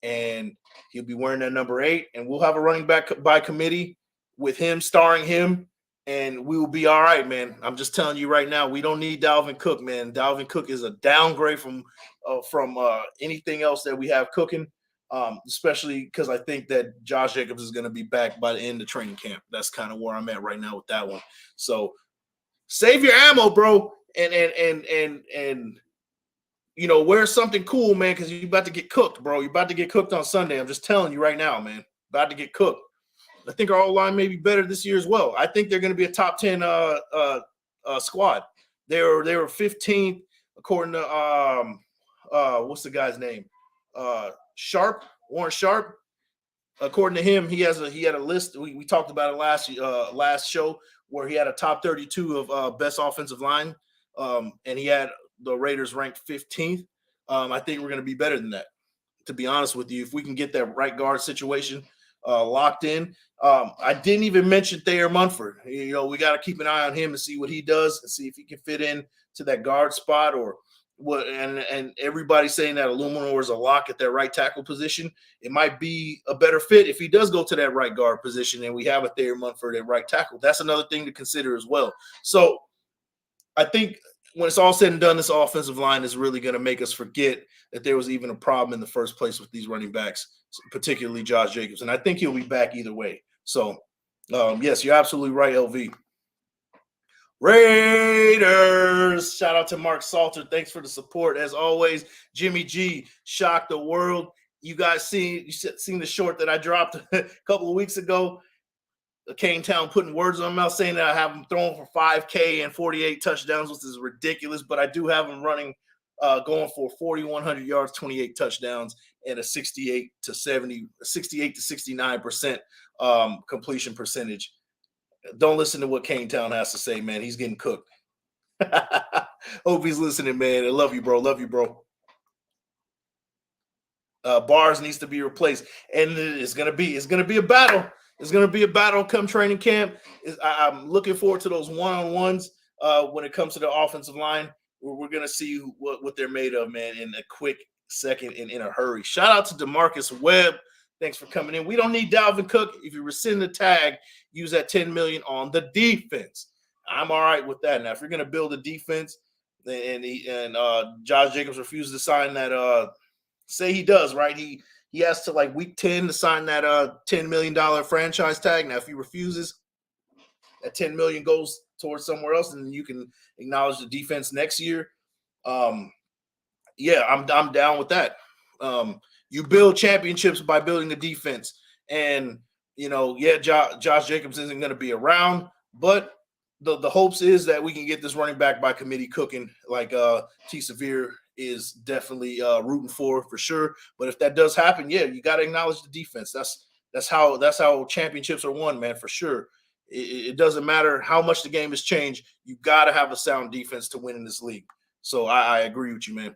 and he'll be wearing that number 8, and we'll have a running back by committee with him, starring him, and we will be all right, man. I'm just telling you right now, we don't need Dalvin Cook, man. Dalvin Cook is a downgrade from anything else that we have cooking, especially because I think that Josh Jacobs is going to be back by the end of training camp. That's kind of where I'm at right now with that one. So save your ammo, bro, and wear something cool, man, because you're about to get cooked, bro. You're about to get cooked on Sunday. I'm just telling you right now, man. About to get cooked. I think our O-line may be better this year as well. I think they're going to be a top 10 squad. They were 15th according to what's the guy's name? Warren Sharp. According to him, he had a list. We talked about it last show where he had a top 32 of best offensive line, and he had the Raiders ranked 15th. I think we're going to be better than that, to be honest with you. If we can get that right guard situation locked in. I didn't even mention Thayer Munford. We got to keep an eye on him and see what he does and see if he can fit in to that guard spot or what. And everybody's saying that Illuminor is a lock at that right tackle position. It might be a better fit if he does go to that right guard position and we have a Thayer Munford at right tackle. That's another thing to consider as well. So I think when it's all said and done, this offensive line is really going to make us forget that there was even a problem in the first place with these running backs, particularly Josh Jacobs. And I think he'll be back either way. So, yes, you're absolutely right, LV. Raiders. Shout out to Mark Salter. Thanks for the support. As always, Jimmy G shocked the world. You guys seen the short that I dropped a couple of weeks ago. Canetown putting words on my mouth saying that I have him throwing for 5K and 48 touchdowns, which is ridiculous. But I do have him running, going for 4,100 yards, 28 touchdowns, and a 68 to 69% completion percentage. Don't listen to what Canetown has to say, man. He's getting cooked. Hope he's listening, man. I love you, bro. Love you, bro. Bars needs to be replaced, and it's gonna be a battle. It's gonna be a battle come training camp. I'm looking forward to those one-on-ones when it comes to the offensive line. We're gonna see what they're made of, man, in a quick second and in a hurry. Shout out to DeMarcus Webb. Thanks for coming in. We don't need Dalvin Cook. If you rescind the tag, use that $10 million on the defense. I'm all right with that. Now, if you're going to build a defense and Josh Jacobs refuses to sign that, say he does, right? He has to like week 10 to sign that $10 million franchise tag. Now, if he refuses, that $10 million goes towards somewhere else, and you can acknowledge the defense next year. Yeah, I'm down with that. You build championships by building the defense. And, Josh Jacobs isn't going to be around, but the hopes is that we can get this running back by committee cooking like T. Severe is definitely rooting for sure. But if that does happen, yeah, you got to acknowledge the defense. That's how championships are won, man, for sure. It doesn't matter how much the game has changed. You got to have a sound defense to win in this league. So I agree with you, man.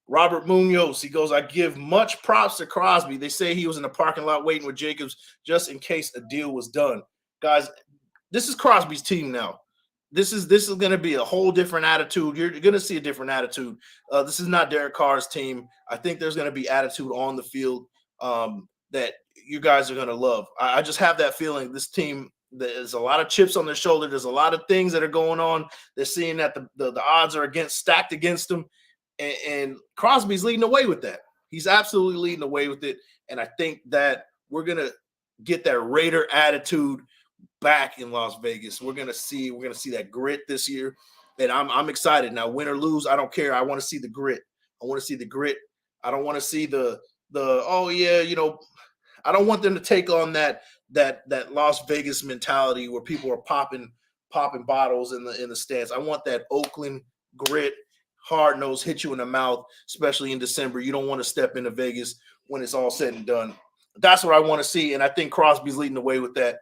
Robert Munoz, he goes, I give much props to Crosby. They say he was in the parking lot waiting with Jacobs just in case a deal was done. Guys, this is Crosby's team now. This is going to be a whole different attitude. You're going to see a different attitude. This is not Derek Carr's team. I think there's going to be attitude on the field that you guys are going to love. I just have that feeling this team, there's a lot of chips on their shoulder. There's a lot of things that are going on. They're seeing that the odds are stacked against them. And Crosby's leading the way with that. He's absolutely leading the way with it. And I think that we're going to get that Raider attitude back in Las Vegas. We're going to see that grit this year. And I'm excited. Now, win or lose, I don't care. I want to see the grit. I want to see the grit. I don't want to see the oh yeah, I don't want them to take on that Las Vegas mentality where people are popping bottles in the stands. I want that Oakland grit, hard nose, hit you in the mouth, especially in December. You don't want to step into Vegas when it's all said and done. That's what I want to see, and I think Crosby's leading the way with that.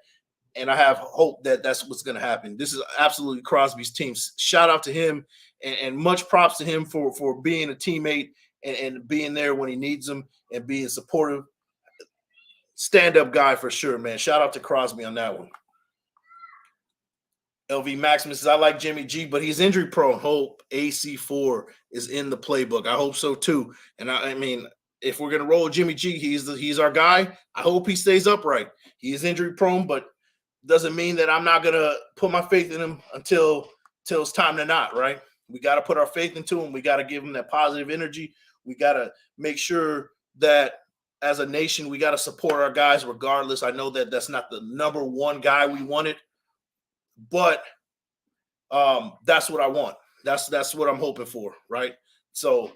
And I have hope that that's what's going to happen. This is absolutely Crosby's team. Shout out to him, and much props to him for being a teammate and being there when he needs them and being supportive. Stand-up guy for sure, man. Shout out to Crosby on that one. LV Maximus says, I like Jimmy G, but he's injury prone. Hope AC4 is in the playbook. I hope so too. And I mean, if we're gonna roll Jimmy G, he's our guy. I hope he stays upright. He is injury prone, but doesn't mean that I'm not gonna put my faith in him until it's time to not, right? We got to put our faith into him. We got to give him that positive energy. We got to make sure that as a nation, we got to support our guys regardless. I know that that's not the number one guy we wanted, but that's what I want. That's what I'm hoping for, right? So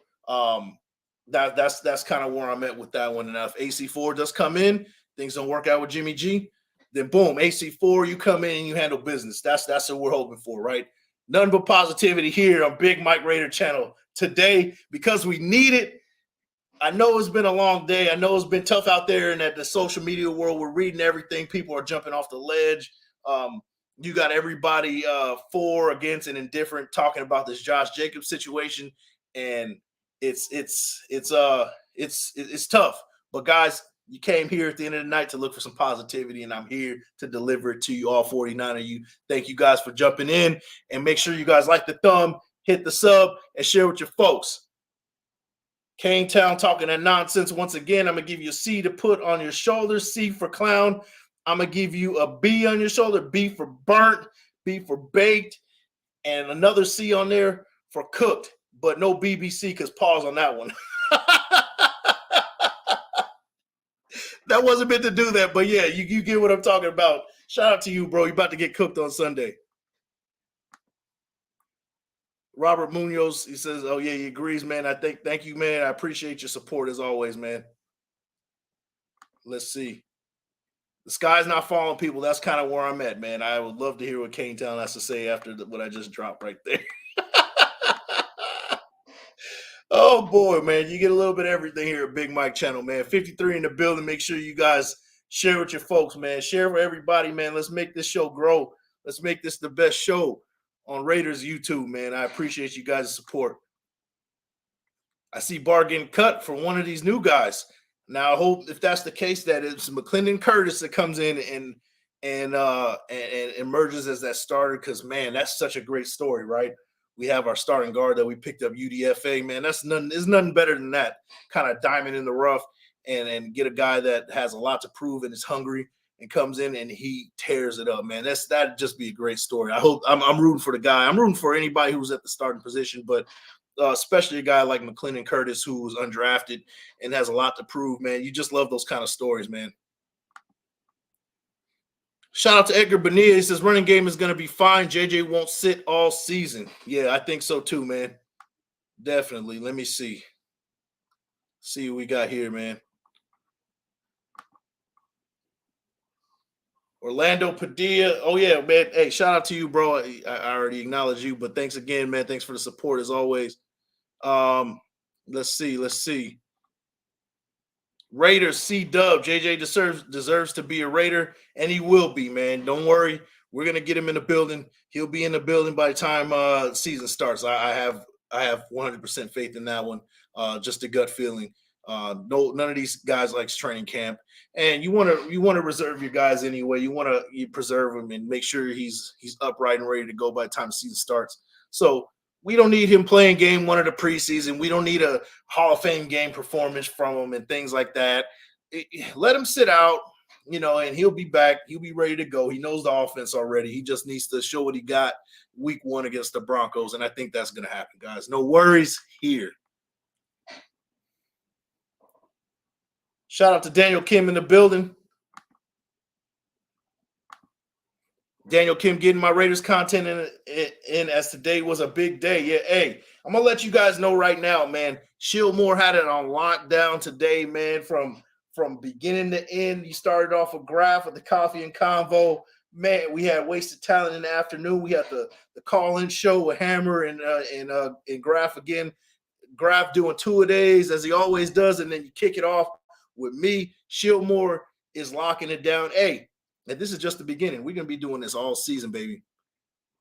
that's kind of where I'm at with that one. And if AC4 does come in, things don't work out with Jimmy G, then boom, AC4, you come in and you handle business. That's what we're hoping for, right? None but positivity here on Big Mike Raider Channel today because we need it. I know it's been a long day. I know it's been tough out there and at the social media world. We're reading everything. People are jumping off the ledge. You got everybody for, against, and indifferent talking about this Josh Jacobs situation, and it's tough. But guys, you came here at the end of the night to look for some positivity, and I'm here to deliver it to you, all 49 of you. Thank you guys for jumping in, and make sure you guys like the thumb, hit the sub, and share with your folks. Kane Town talking that nonsense. Once again, I'm going to give you a C to put on your shoulders, C for clown. I'm going to give you a B on your shoulder, B for burnt, B for baked, and another C on there for cooked, but no BBC because pause on that one. That wasn't meant to do that, but yeah, you get what I'm talking about. Shout out to you, bro. You're about to get cooked on Sunday. Robert Munoz, he says, oh, yeah, he agrees, man. Thank you, man. I appreciate your support as always, man. Let's see. The sky's not falling, people. That's kind of where I'm at, man. I would love to hear what Kane Town has to say after what I just dropped right there. Oh, boy, man. You get a little bit of everything here at Big Mike Channel, man. 53 in the building. Make sure you guys share with your folks, man. Share with everybody, man. Let's make this show grow. Let's make this the best show on Raiders YouTube, man. I appreciate you guys' support. I see Bar getting cut for one of these new guys. Now, I hope if that's the case, that it's McClendon Curtis that comes in and emerges as that starter because, man, that's such a great story, right? We have our starting guard that we picked up, UDFA, man. There's nothing better than that kind of diamond in the rough and get a guy that has a lot to prove and is hungry and comes in and he tears it up, man. That'd just be a great story. I hope I'm rooting for the guy. I'm rooting for anybody who's at the starting position, but especially a guy like McClendon Curtis who was undrafted and has a lot to prove, man. You just love those kind of stories, man. Shout out to Edgar Bonilla. He says running game is going to be fine. JJ won't sit all season. Yeah, I think so too, man. Definitely. Let me see. See what we got here, man. Orlando Padilla. Oh, yeah, man. Hey, shout out to you, bro. I already acknowledged you, but thanks again, man. Thanks for the support as always. Let's see. Raiders, C-Dub. JJ deserves to be a Raider, and he will be, man. Don't worry. We're going to get him in the building. He'll be in the building by the time season starts. I have 100% faith in that one. Just a gut feeling. None of these guys likes training camp, and you want to reserve your guys anyway. You want to preserve him and make sure he's upright and ready to go by the time the season starts. So we don't need him playing game one of the preseason. We don't need a Hall of Fame game performance from him and things like that. Let him sit out, and he'll be back. He'll be ready to go. He knows the offense already. He just needs to show what he got week one against the Broncos, and I think that's going to happen, guys. No worries here. Shout out to Daniel Kim in the building. Daniel Kim getting my Raiders content in as today was a big day. Yeah, hey, I'm gonna let you guys know right now, man. Shieldmore had it on lockdown today, man. From beginning to end, you started off a graph with the coffee and convo. Man, we had wasted talent in the afternoon. We had the call-in show with Hammer and Graph again. Graph doing 2-a-days as he always does, and then you kick it off with me. Shieldmore is locking it down. Hey. And this is just the beginning. We're going to be doing this all season, baby.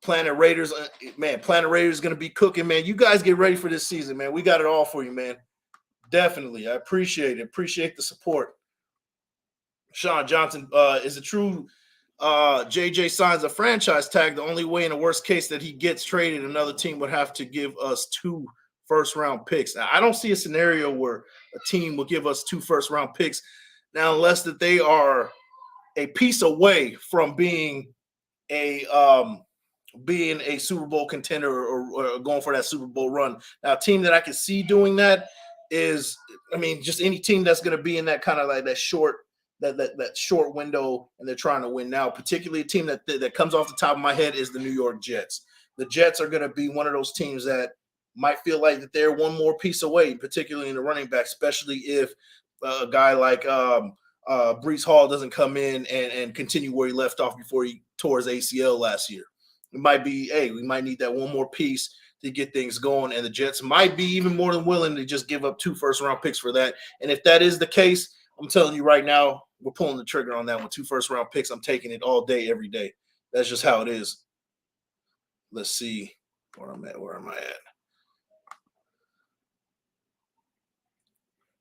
Planet Raiders, man, Planet Raiders is going to be cooking, man. You guys get ready for this season, man. We got it all for you, man. Definitely. I appreciate it. Appreciate the support. Sean Johnson, is it true JJ signs a franchise tag? The only way in the worst case that he gets traded, another team would have to give us 2 first-round picks. Now, I don't see a scenario where a team will give us 2 first-round picks now unless that they are – a piece away from being a Super Bowl contender or going for that Super Bowl run. Now, a team that I can see doing that is, I mean, just any team that's going to be in that kind of like that short window, and they're trying to win now. Particularly a team that comes off the top of my head is the New York Jets. The Jets are going to be one of those teams that might feel like that they're one more piece away, particularly in the running back, especially if a guy like Breece Hall doesn't come in and continue where he left off before he tore his ACL last year. It might be, hey, we might need that one more piece to get things going, and the Jets might be even more than willing to just give up 2 first-round picks for that. And if that is the case, I'm telling you right now, we're pulling the trigger on that one. 2 first-round picks, I'm taking it all day, every day. That's just how it is. Let's see where I'm at. Where am I at?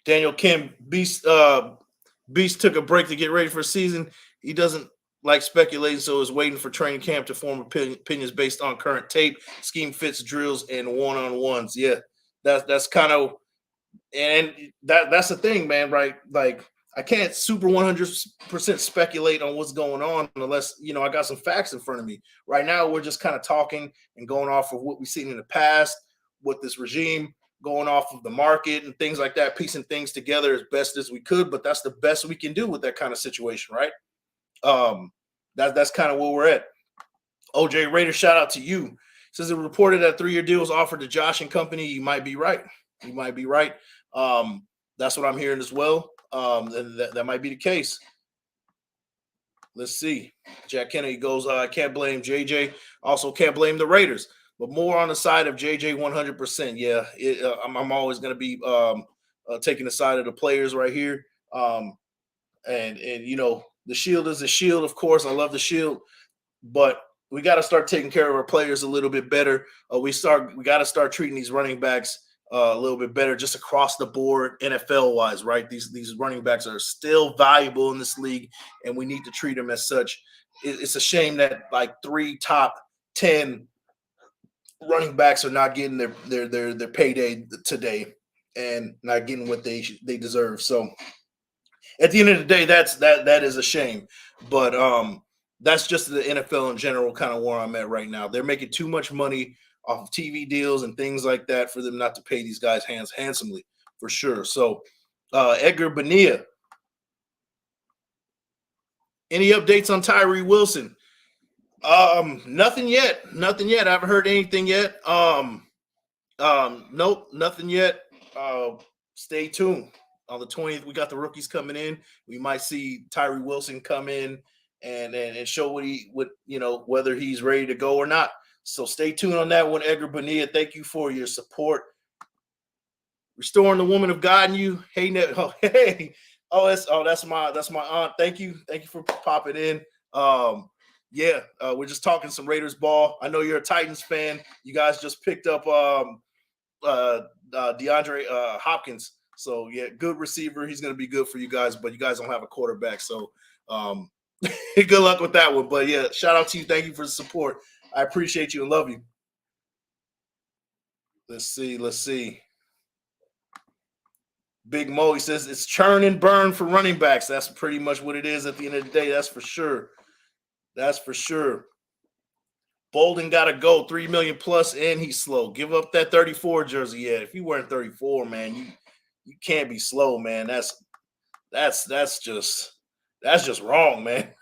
Daniel Kim, Beast took a break to get ready for season. He doesn't like speculating, so is waiting for training camp to form opinions based on current tape, scheme fits, drills, and one-on-ones. Yeah, that's kind of, and that's the thing, man. Right? Like, I can't super 100% speculate on what's going on unless, I got some facts in front of me. Right now, we're just kind of talking and going off of what we've seen in the past with this regime, going off of the market and things like that, piecing things together as best as we could, but that's the best we can do with that kind of situation, right? That's kind of where we're at. OJ Raider, shout out to you. Says it reported that 3-year deal was offered to Josh and company. You might be right. That's what I'm hearing as well. That might be the case. Let's see. Jack Kennedy goes, I can't blame JJ. Also can't blame the Raiders. But more on the side of JJ 100%. Yeah, I'm always going to be taking the side of the players right here. And the Shield is a Shield, of course. I love the Shield. But we got to start taking care of our players a little bit better. We got to start treating these running backs a little bit better just across the board, NFL-wise, right? These running backs are still valuable in this league, and we need to treat them as such. It's a shame that like 3 top 10 running backs are not getting their payday today and not getting what they deserve. So at the end of the day, that is a shame. But that's just the NFL in general, kind of where I'm at right now. They're making too much money off of TV deals and things like that for them not to pay these guys handsomely, for sure. So Edgar Bonilla, any updates on Tyree Wilson? Nothing yet. I haven't heard anything yet. Nope, nothing yet. Stay tuned. On the 20th, we got the rookies coming in. We might see Tyree Wilson come in and show whether he's ready to go or not. So stay tuned on that one, Edgar Bonilla. Thank you for your support. Restoring the woman of God in you. Hey, that's my aunt. Thank you for popping in. We're just talking some Raiders ball. I know you're a Titans fan. You guys just picked up DeAndre Hopkins. So yeah, good receiver. He's going to be good for you guys, but you guys don't have a quarterback. So good luck with that one. But yeah, shout out to you. Thank you for the support. I appreciate you and love you. Let's see. Big Mo, he says it's churn and burn for running backs. That's pretty much what it is at the end of the day. That's for sure. Bolden got to go 3 million plus, and he's slow. Give up that 34 jersey. Yeah, if you weren't 34, man, you can't be slow, man. That's just wrong, man.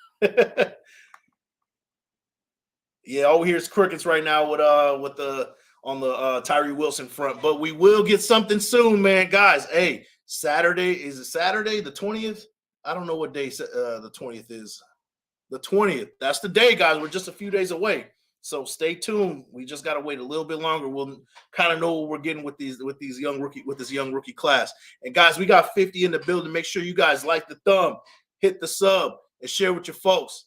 Yeah, all we hear is crickets right now with the on the Tyree Wilson front. But we will get something soon, man. Guys, hey, Saturday, is it Saturday the 20th? I don't know what day the 20th is. The 20th. That's the day, guys. We're just a few days away. So stay tuned. We just got to wait a little bit longer. We'll kind of know what we're getting with this young rookie class. And guys, we got 50 in the building. Make sure you guys like the thumb, hit the sub, and share with your folks.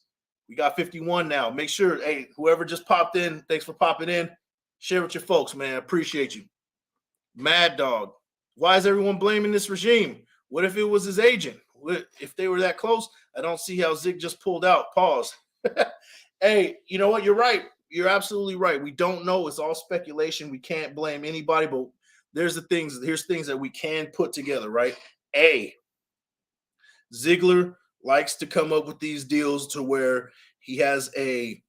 We got 51 now. Make sure, hey, whoever just popped in, thanks for popping in. Share with your folks, man. Appreciate you. Mad Dog. Why is everyone blaming this regime? What if it was his agent? If they were that close, I don't see how Zig just pulled out. Pause. Hey, you know what? You're right. You're absolutely right. We don't know. It's all speculation. We can't blame anybody, but here's things that we can put together, right? A, Ziegler likes to come up with these deals to where he has a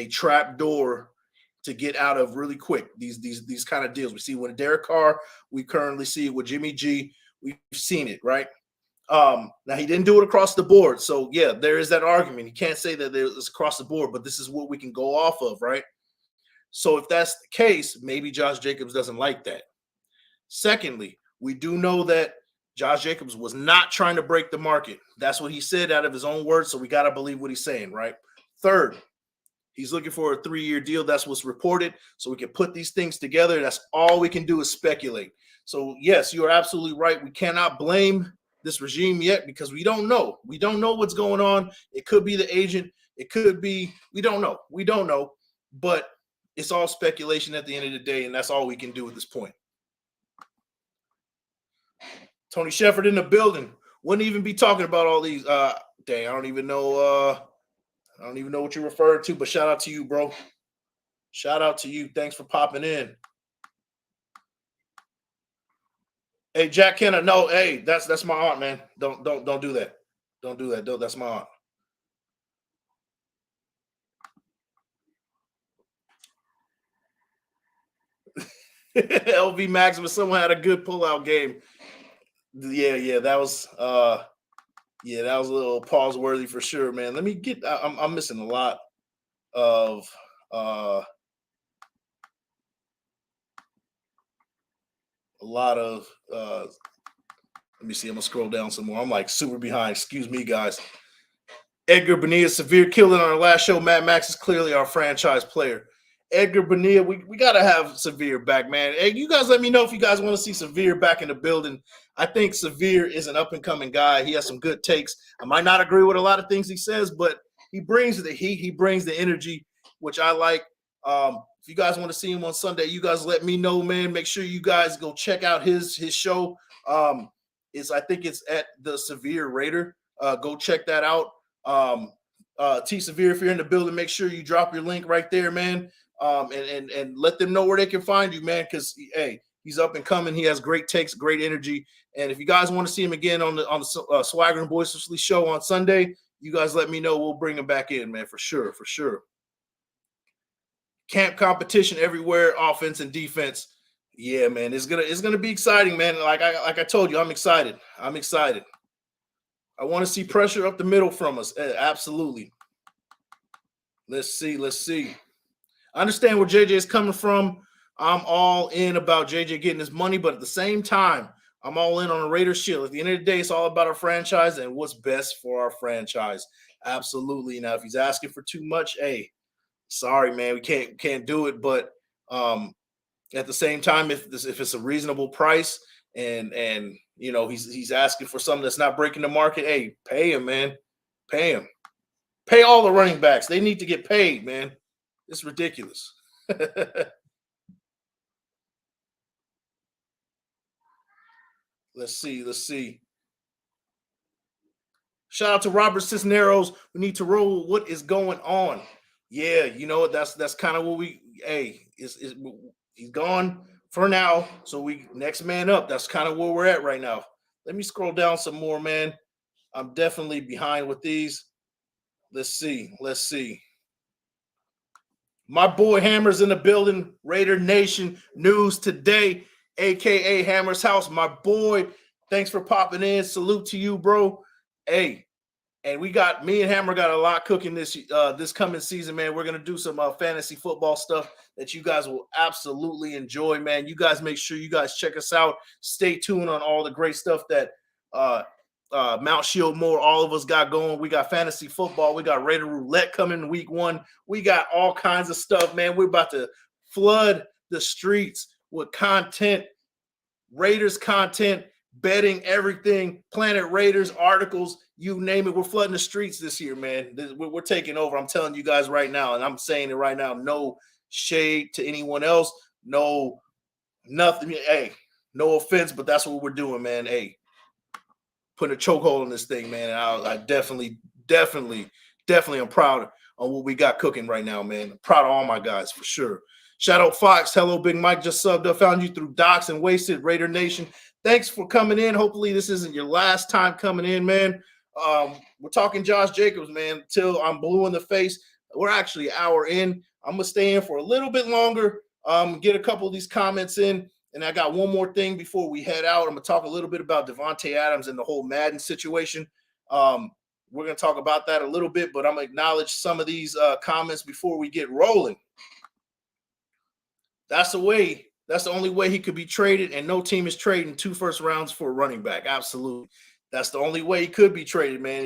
trap door to get out of really quick. These kind of deals. We see with Derek Carr, we currently see it with Jimmy G. We've seen it, right? Now he didn't do it across the board. So yeah, there is that argument. You can't say that it's across the board, but this is what we can go off of, right? So if that's the case, maybe Josh Jacobs doesn't like that. Secondly, we do know that Josh Jacobs was not trying to break the market. That's what he said out of his own words. So we got to believe what he's saying, right? Third, he's looking for a 3-year deal. That's what's reported. So we can put these things together. That's all we can do is speculate. So yes, you are absolutely right. We cannot blame this regime yet because we don't know. We don't know what's going on. It could be the agent. It could be, we don't know. We don't know. But it's all speculation at the end of the day, and that's all we can do at this point. Tony Shepard in the building. Wouldn't even be talking about all these. Dang, I don't even know what you're referring to, but shout out to you, bro. Shout out to you. Thanks for popping in. Hey, Jack Kenner, no, hey, that's my aunt, man. Don't do that. Don't do that. That's my aunt. LV Maximus, someone had a good pullout game. Yeah, that was a little pause worthy for sure, man. Let me get. I'm missing a lot of. Let me see. I'm gonna scroll down some more. I'm like super behind. Excuse me, guys. Edgar Bonilla, severe killing on our last show. Matt Max is clearly our franchise player. Edgar Bonilla, we gotta have Severe back, man. Hey, you guys let me know if you guys want to see Severe back in the building. I think Severe is an up-and-coming guy. He has some good takes. I might not agree with a lot of things he says, but he brings the heat, he brings the energy, which I like. If you guys want to see him on Sunday, you guys let me know, man. Make sure you guys go check out his show. I think it's at the Severe Raider. Go check that out. T Severe, if you're in the building, make sure you drop your link right there, man. And let them know where they can find you, man, because hey, he's up and coming. He has great takes, great energy. And if you guys want to see him again on the Swagger and Boisterously show on Sunday, you guys let me know. We'll bring him back in, man, for sure. Camp competition everywhere, offense and defense. Yeah, man, it's gonna be exciting, man. Like I told you, I'm excited. I want to see pressure up the middle from us. Absolutely. Let's see. I understand where JJ is coming from. I'm all in about JJ getting his money, but at the same time, I'm all in on a Raiders shield. At the end of the day, it's all about our franchise and what's best for our franchise. Absolutely. Now, if he's asking for too much, hey, sorry, man, we can't do it. But at the same time, if it's a reasonable price and you know he's asking for something that's not breaking the market, hey, pay him, man. Pay him. Pay all the running backs. They need to get paid, man. It's ridiculous. Let's see. Shout out to Robert Cisneros. We need to roll. What is going on? Yeah, you know what? That's kind of what he's gone for now. So we next man up. That's kind of where we're at right now. Let me scroll down some more, man. I'm definitely behind with these. Let's see. My boy Hammer's in the building. Raider Nation News Today, a.k.a. Hammer's House. My boy, thanks for popping in. Salute to you, bro. Hey, And me and Hammer got a lot cooking this coming season, man. We're gonna do some fantasy football stuff that you guys will absolutely enjoy, man. You guys make sure you guys check us out. Stay tuned on all the great stuff that Mount Shieldmore, all of us got going. We got fantasy football. We got Raider Roulette coming in week 1. We got all kinds of stuff, man. We're about to flood the streets with content, Raiders content, betting, everything, Planet Raiders, articles, you name it. We're flooding the streets this year, man. We're taking over. I'm telling you guys right now, and I'm saying it right now, no shade to anyone else. No, nothing. Hey, no offense, but that's what we're doing, man. Hey, putting a chokehold on this thing, man. I definitely am proud on what we got cooking right now, man. I'm proud of all my guys for sure. Shout out Fox. Hello, Big Mike. Just subbed up. Found you through Docs and Wasted Raider Nation. Thanks for coming in. Hopefully this isn't your last time coming in, man. We're talking Josh Jacobs, man, till I'm blue in the face. We're actually an hour in. I'm going to stay in for a little bit longer, get a couple of these comments in. And I got one more thing before we head out. I'm going to talk a little bit about Davante Adams and the whole Madden situation. We're going to talk about that a little bit, but I'm going to acknowledge some of these comments before we get rolling. That's the way. That's the only way he could be traded, and no team is trading 2 first rounds for a running back. Absolutely. That's the only way he could be traded, man.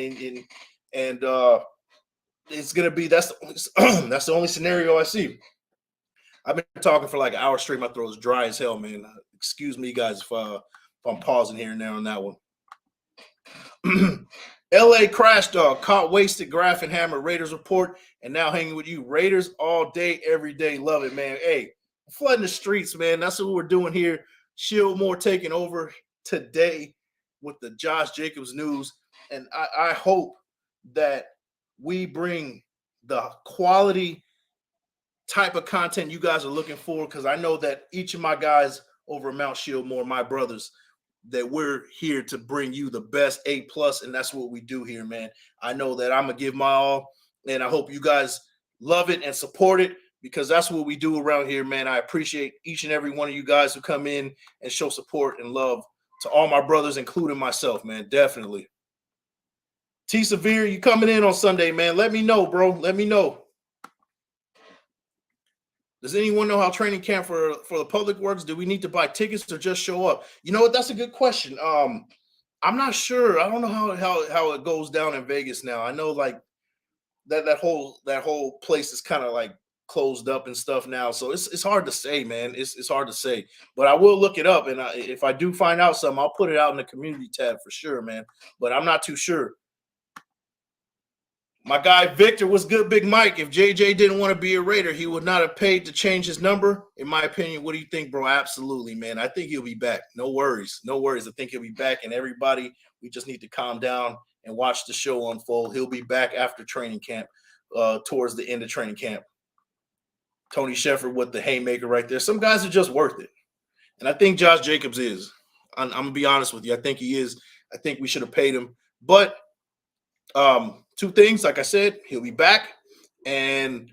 And it's going to be that's the only scenario I see. I've been talking for like an hour straight. My throat's dry as hell, man. Excuse me, guys, if I'm pausing here and there on that one. LA Crash Dog caught wasted Graph and Hammer Raiders report and now hanging with you. Raiders all day, every day. Love it, man. Hey, flooding the streets, man. That's what we're doing here. Shieldmore taking over today with the Josh Jacobs news. And I hope that we bring the quality type of content you guys are looking for, because I know that each of my guys over at Mount Shieldmore, my brothers, that we're here to bring you the best A+, and that's what we do here, man. I know that I'm going to give my all, and I hope you guys love it and support it, because that's what we do around here, man. I appreciate each and every one of you guys who come in and show support and love to all my brothers, including myself, man. Definitely. T Severe, you coming in on Sunday, man. Let me know, bro. Let me know. Does anyone know how training camp for the public works? Do we need to buy tickets or just show up? You know what? That's a good question. I'm not sure. I don't know how it goes down in Vegas now. I know like that whole place is kind of like closed up and stuff now. So it's hard to say, man. It's hard to say. But I will look it up, and if I do find out something, I'll put it out in the community tab for sure, man. But I'm not too sure. My guy Victor, what's good, Big Mike? If JJ didn't want to be a Raider, he would not have paid to change his number. In my opinion, what do you think, bro? Absolutely, man. I think he'll be back. No worries. No worries. I think he'll be back. And everybody, we just need to calm down and watch the show unfold. He'll be back after training camp, towards the end of training camp. Tony Shepard with the haymaker right there. Some guys are just worth it. And I think Josh Jacobs is. I'm going to be honest with you. I think he is. I think we should have paid him. But two things, like I said, he'll be back, and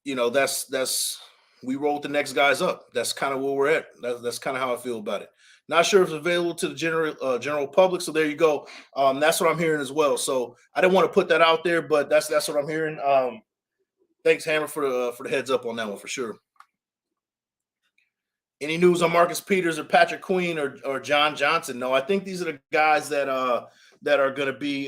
you know, that's we roll the next guys up. That's kind of where we're at. That's kind of how I feel about it. Not sure if it's available to the general public, so there you go. That's what I'm hearing as well. So I didn't want to put that out there, but that's what I'm hearing. Thanks, Hammer, for the heads up on that one for sure. Any news on Marcus Peters or Patrick Queen or John Johnson? No, I think these are the guys that are going to be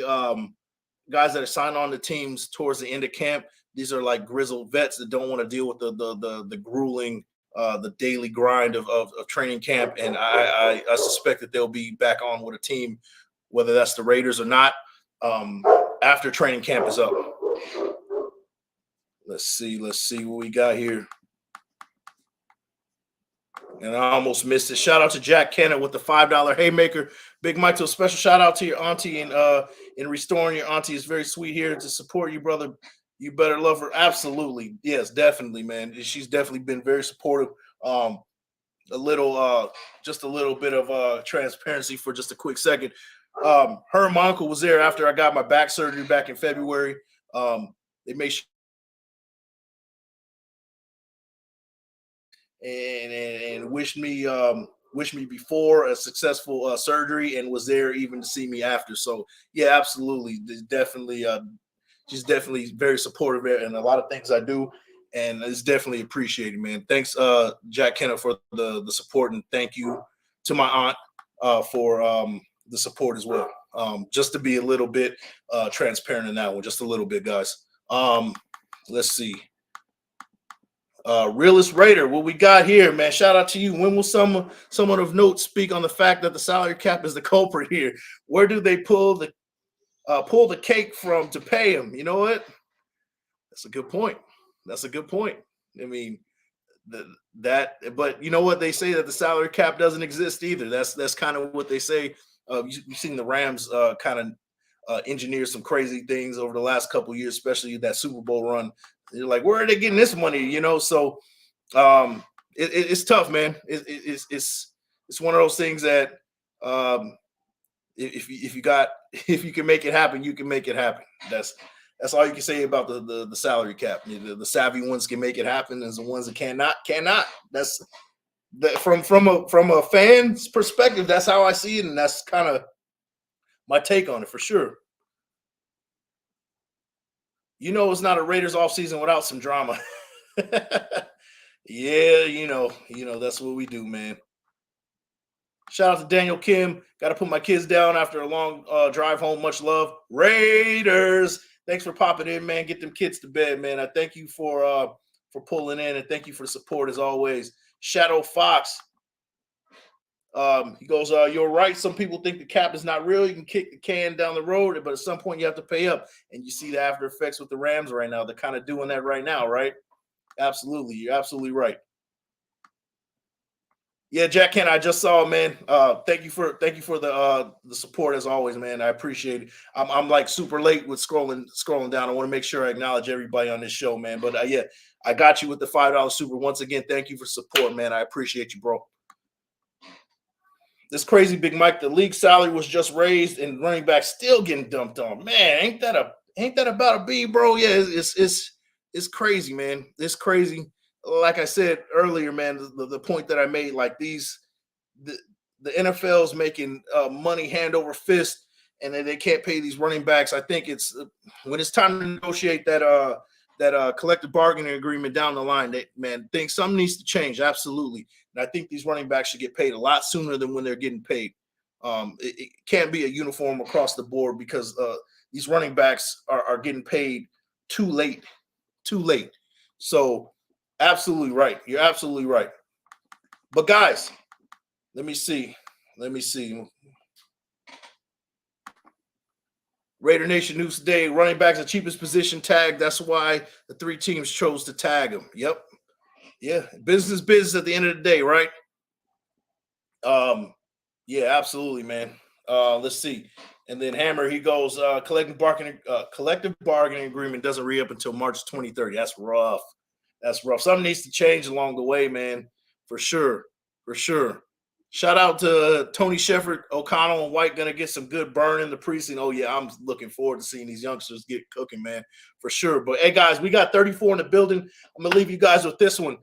guys that are signed on to teams towards the end of camp. These are like grizzled vets that don't want to deal with the grueling, the daily grind of training camp. And I suspect that they'll be back on with a team, whether that's the Raiders or not, after training camp is up. Let's see what we got here. And I almost missed it. Shout out to Jack Kennett with the $5 haymaker. Big Mike, to a special shout out to your auntie in restoring your auntie. Is very sweet here to support you, brother. You better love her. Absolutely. Yes, definitely, man. She's definitely been very supportive. Just a little bit of transparency for just a quick second. Her and my uncle was there after I got my back surgery back in February. They made sure and wished me wished me before a successful surgery and was there even to see me after. So yeah, absolutely, definitely. She's definitely very supportive and a lot of things I do, and it's definitely appreciated, man. Thanks, Jack Kenneth, for the support, and thank you to my aunt for the support as well. Just to be a little bit transparent in that one, just a little bit, guys. Let's see. Realist Raider, what we got here, man? Shout out to you. When will someone of note speak on the fact that the salary cap is the culprit here? Where do they pull the cake from to pay him? You know what? That's a good point. That's a good point. I mean, but you know what? They say that the salary cap doesn't exist either. That's kind of what they say. You've seen the Rams kind of engineer some crazy things over the last couple of years, especially that Super Bowl run. You're like, where are they getting this money? You know, so it's tough, man. It's one of those things that if you can make it happen, you can make it happen. That's all you can say about the salary cap. The savvy ones can make it happen, and the ones that cannot. That's from a fan's perspective. That's how I see it, and that's kind of my take on it for sure. You know, it's not a Raiders offseason without some drama. Yeah, you know, that's what we do, man. Shout out to Daniel Kim. Got to put my kids down after a long drive home. Much love, Raiders. Thanks for popping in, man. Get them kids to bed, man. I thank you for pulling in, and thank you for the support as always. Shadow Fox. He goes, you're right. Some people think the cap is not real. You can kick the can down the road, but at some point you have to pay up. And you see the after effects with the Rams right now. They're kind of doing that right now, right? Absolutely. You're absolutely right. Yeah, Jack Kent, I just saw, man. Thank you for the support as always, man. I appreciate it. I'm like super late with scrolling down. I want to make sure I acknowledge everybody on this show, man. But yeah, I got you with the $5 super. Once again, thank you for support, man. I appreciate you, bro. This crazy Big Mike, the league salary was just raised and running back still getting dumped on. Man, ain't that about a B, bro? Yeah, it's crazy, man. It's crazy. Like I said earlier, man, the point that I made, like the NFL's making money hand over fist, and they can't pay these running backs. I think it's when it's time to negotiate that collective bargaining agreement down the line. Something needs to change, absolutely. And I think these running backs should get paid a lot sooner than when they're getting paid. It can't be a uniform across the board because these running backs are getting paid too late. So. Absolutely right. You're absolutely right. But guys, let me see. Raider Nation news today. Running back's the cheapest position tag. That's why the 3 teams chose to tag him. Yep. Yeah. Business at the end of the day, right? Yeah, absolutely, man. Let's see. And then Hammer, he goes, collective bargaining agreement doesn't re-up until March 2030. That's rough. Something needs to change along the way, man. For sure. Shout out to Tony Shepard, O'Connell, and White going to get some good burn in the precinct. Oh, yeah, I'm looking forward to seeing these youngsters get cooking, man, for sure. But, hey, guys, we got 34 in the building. I'm going to leave you guys with this one.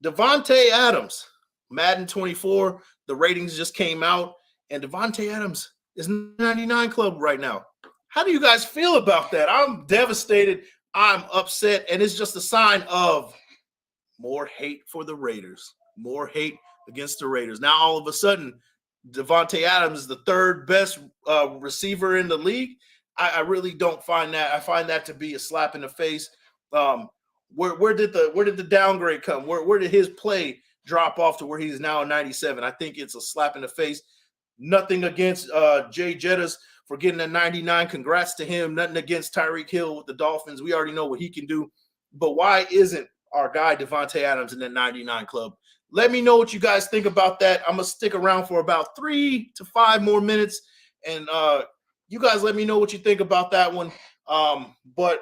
Davante Adams, Madden 24, the ratings just came out, and Davante Adams is 99 club right now. How do you guys feel about that? I'm devastated. I'm upset, and it's just a sign of more hate for the Raiders, more hate against the Raiders. Now, all of a sudden, Davante Adams is the third best receiver in the league. I really don't find that. I find that to be a slap in the face. Where did the downgrade come? Where did his play drop off to where he's now a 97? I think it's a slap in the face. Nothing against Jay Jettas for getting a 99. Congrats to him. Nothing against Tyreek Hill with the Dolphins. We already know what he can do. But why isn't our guy Davante Adams in that 99 club? Let me know what you guys think about that. I'm going to stick around for about 3 to 5 more minutes. And you guys let me know what you think about that one. But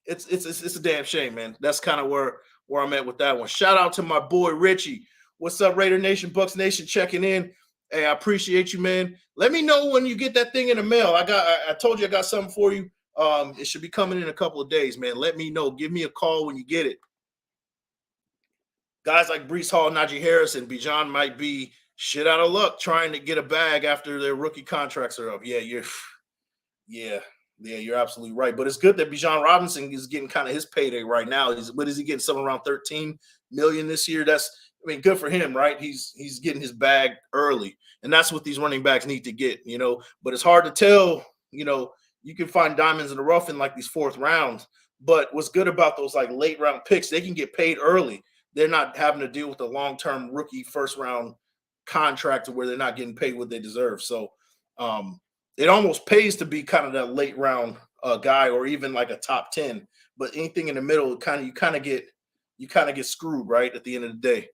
it's a damn shame, man. That's kind of where I'm at with that one. Shout out to my boy Richie. What's up, Raider Nation, Bucks Nation, checking in. Hey, I appreciate you, man. Let me know when you get that thing in the mail. I told you I got something for you. It should be coming in a couple of days, man. Let me know. Give me a call when you get it. guys like Breece Hall, Najee Harris, and Bijan might be shit out of luck trying to get a bag after their rookie contracts are up. You're absolutely right. But it's good that Bijan Robinson is getting kind of his payday right now. What is he getting? Something around $13 million this year. Good for him, right? He's getting his bag early, and that's what these running backs need to get, But it's hard to tell, You can find diamonds in the rough in like these fourth rounds. But what's good about those like late round picks, they can get paid early. They're not having to deal with the long-term rookie first round contract where they're not getting paid what they deserve. So it almost pays to be kind of that late round guy or even like a top 10. But anything in the middle, you kind of get screwed, right, at the end of the day.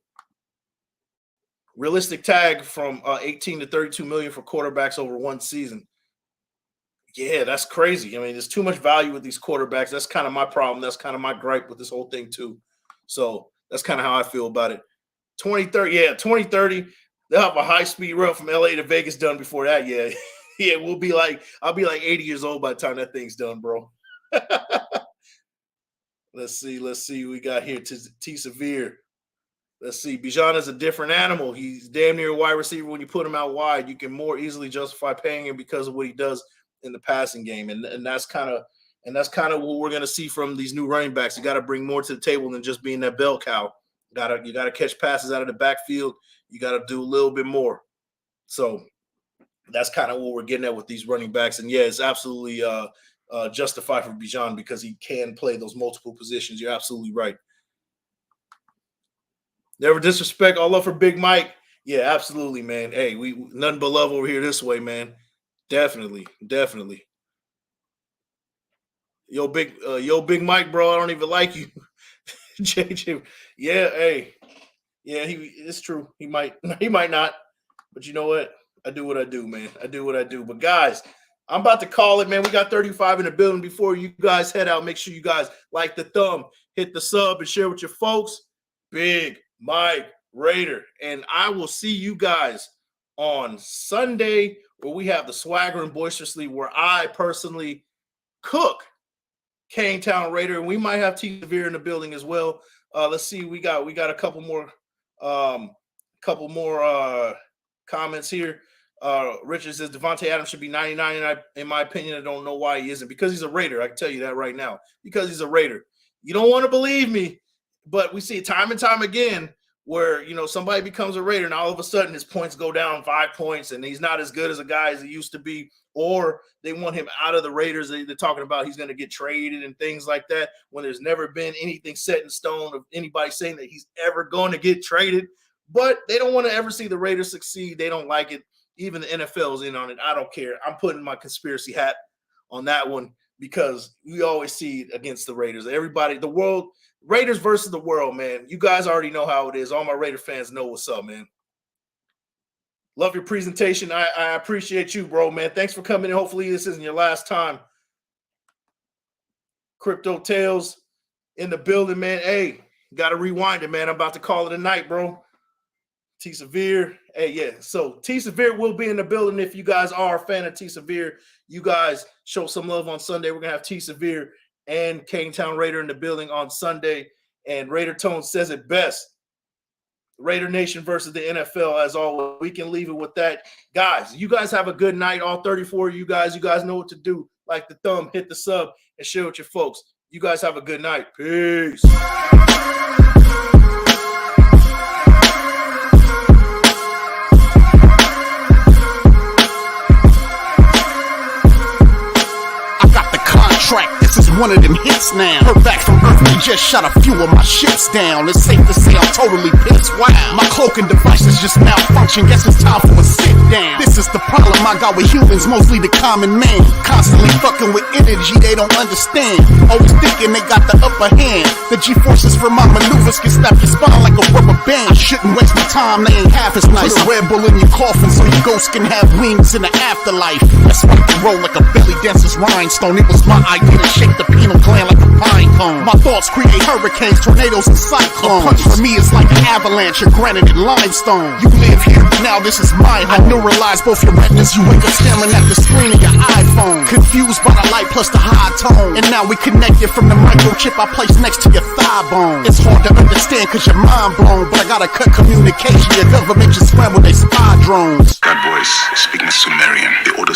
Realistic tag from 18 to 32 million for quarterbacks over one season. Yeah, that's crazy. I mean, there's too much value with these quarterbacks. That's kind of my problem. That's kind of my gripe with this whole thing too. So that's kind of how I feel about it. 2030, they'll have a high-speed rail from LA to Vegas done before that. Yeah. Yeah, I'll be like 80 years old by the time that thing's done, bro. Let's see. We got here T Severe. Let's see. Bijan is a different animal. He's damn near a wide receiver. When you put him out wide, you can more easily justify paying him because of what he does in the passing game. And that's kind of what we're going to see from these new running backs. You got to bring more to the table than just being that bell cow. You got to catch passes out of the backfield. You got to do a little bit more. So that's kind of what we're getting at with these running backs. And yeah, it's absolutely justified for Bijan because he can play those multiple positions. You're absolutely right. Never disrespect. All love for Big Mike. Yeah, absolutely, man. Hey, we nothing but love over here this way, man. Definitely. Yo, Big Mike, bro. I don't even like you. JJ. Yeah, hey. Yeah, it's true. He might not. But you know what? I do what I do, man. I do what I do. But guys, I'm about to call it, man. We got 35 in the building. Before you guys head out, make sure you guys like the thumb, hit the sub, and share with your folks. Big Mike Raider. And I will see you guys on Sunday where we have the Swagger and Boisterously, where I personally cook Town Raider, and we might have T Severe in the building as well. Let's see, we got a couple more comments here. Richard says Davante Adams should be 99, and in my opinion, I don't know why he isn't. Because he's a Raider. I can tell you that right now. Because he's a Raider. You don't want to believe me, but we see it time and time again where, somebody becomes a Raider and all of a sudden his points go down 5 points and he's not as good as a guy as he used to be, or they want him out of the Raiders. They're talking about he's going to get traded and things like that when there's never been anything set in stone of anybody saying that he's ever going to get traded. But they don't want to ever see the Raiders succeed. They don't like it. Even the NFL's in on it. I don't care. I'm putting my conspiracy hat on that one because we always see it against the Raiders. Everybody, the world, Raiders versus the world, man. You guys already know how it is. All my Raider fans know what's up, man. Love your presentation. I appreciate you, bro, man. Thanks for coming in. Hopefully this isn't your last time. Crypto Tales in the building, man. Hey, got to rewind it, man. I'm about to call it a night, bro. T Severe. Hey, yeah. So T Severe will be in the building. If you guys are a fan of T Severe, you guys show some love on Sunday. We're going to have T Severe and Town Raider in the building on Sunday. And Raider Tone says it best. Raider Nation versus the NFL, as always. We can leave it with that. Guys, you guys have a good night. All 34 of you guys know what to do. Like the thumb, hit the sub, and share with your folks. You guys have a good night. Peace. This is one of them hits now. Heard back from Earth, we just shot a few of my shits down. It's safe to say I'm totally pissed. Wow, my cloaking devices just malfunction. Guess it's time for a sit down. This is the problem I got with humans, mostly the common man. Constantly fucking with energy they don't understand. Always thinking they got the upper hand. The G-forces for my maneuvers can snap your spine like a rubber band. I shouldn't waste my time, they ain't half as nice. Put a Red Bull in your coffin so your ghost can have wings in the afterlife. Let's rock and roll like a belly dancer's rhinestone. It was my idea to shake the pineal gland like a pine cone. My thoughts create hurricanes, tornadoes, and cyclones. A punch for me is like an avalanche of granite and limestone. You live here, now this is my home. I neuralize both your retinas, you wake up staring at the screen of your iPhone. Confused by the light plus the high tone. And now we connected from the microchip I placed next to your thigh bone. It's hard to understand cause you're mind blown, but I gotta cut communication. Your government just scrambled they spy drones. That voice, speaking Sumerian, the order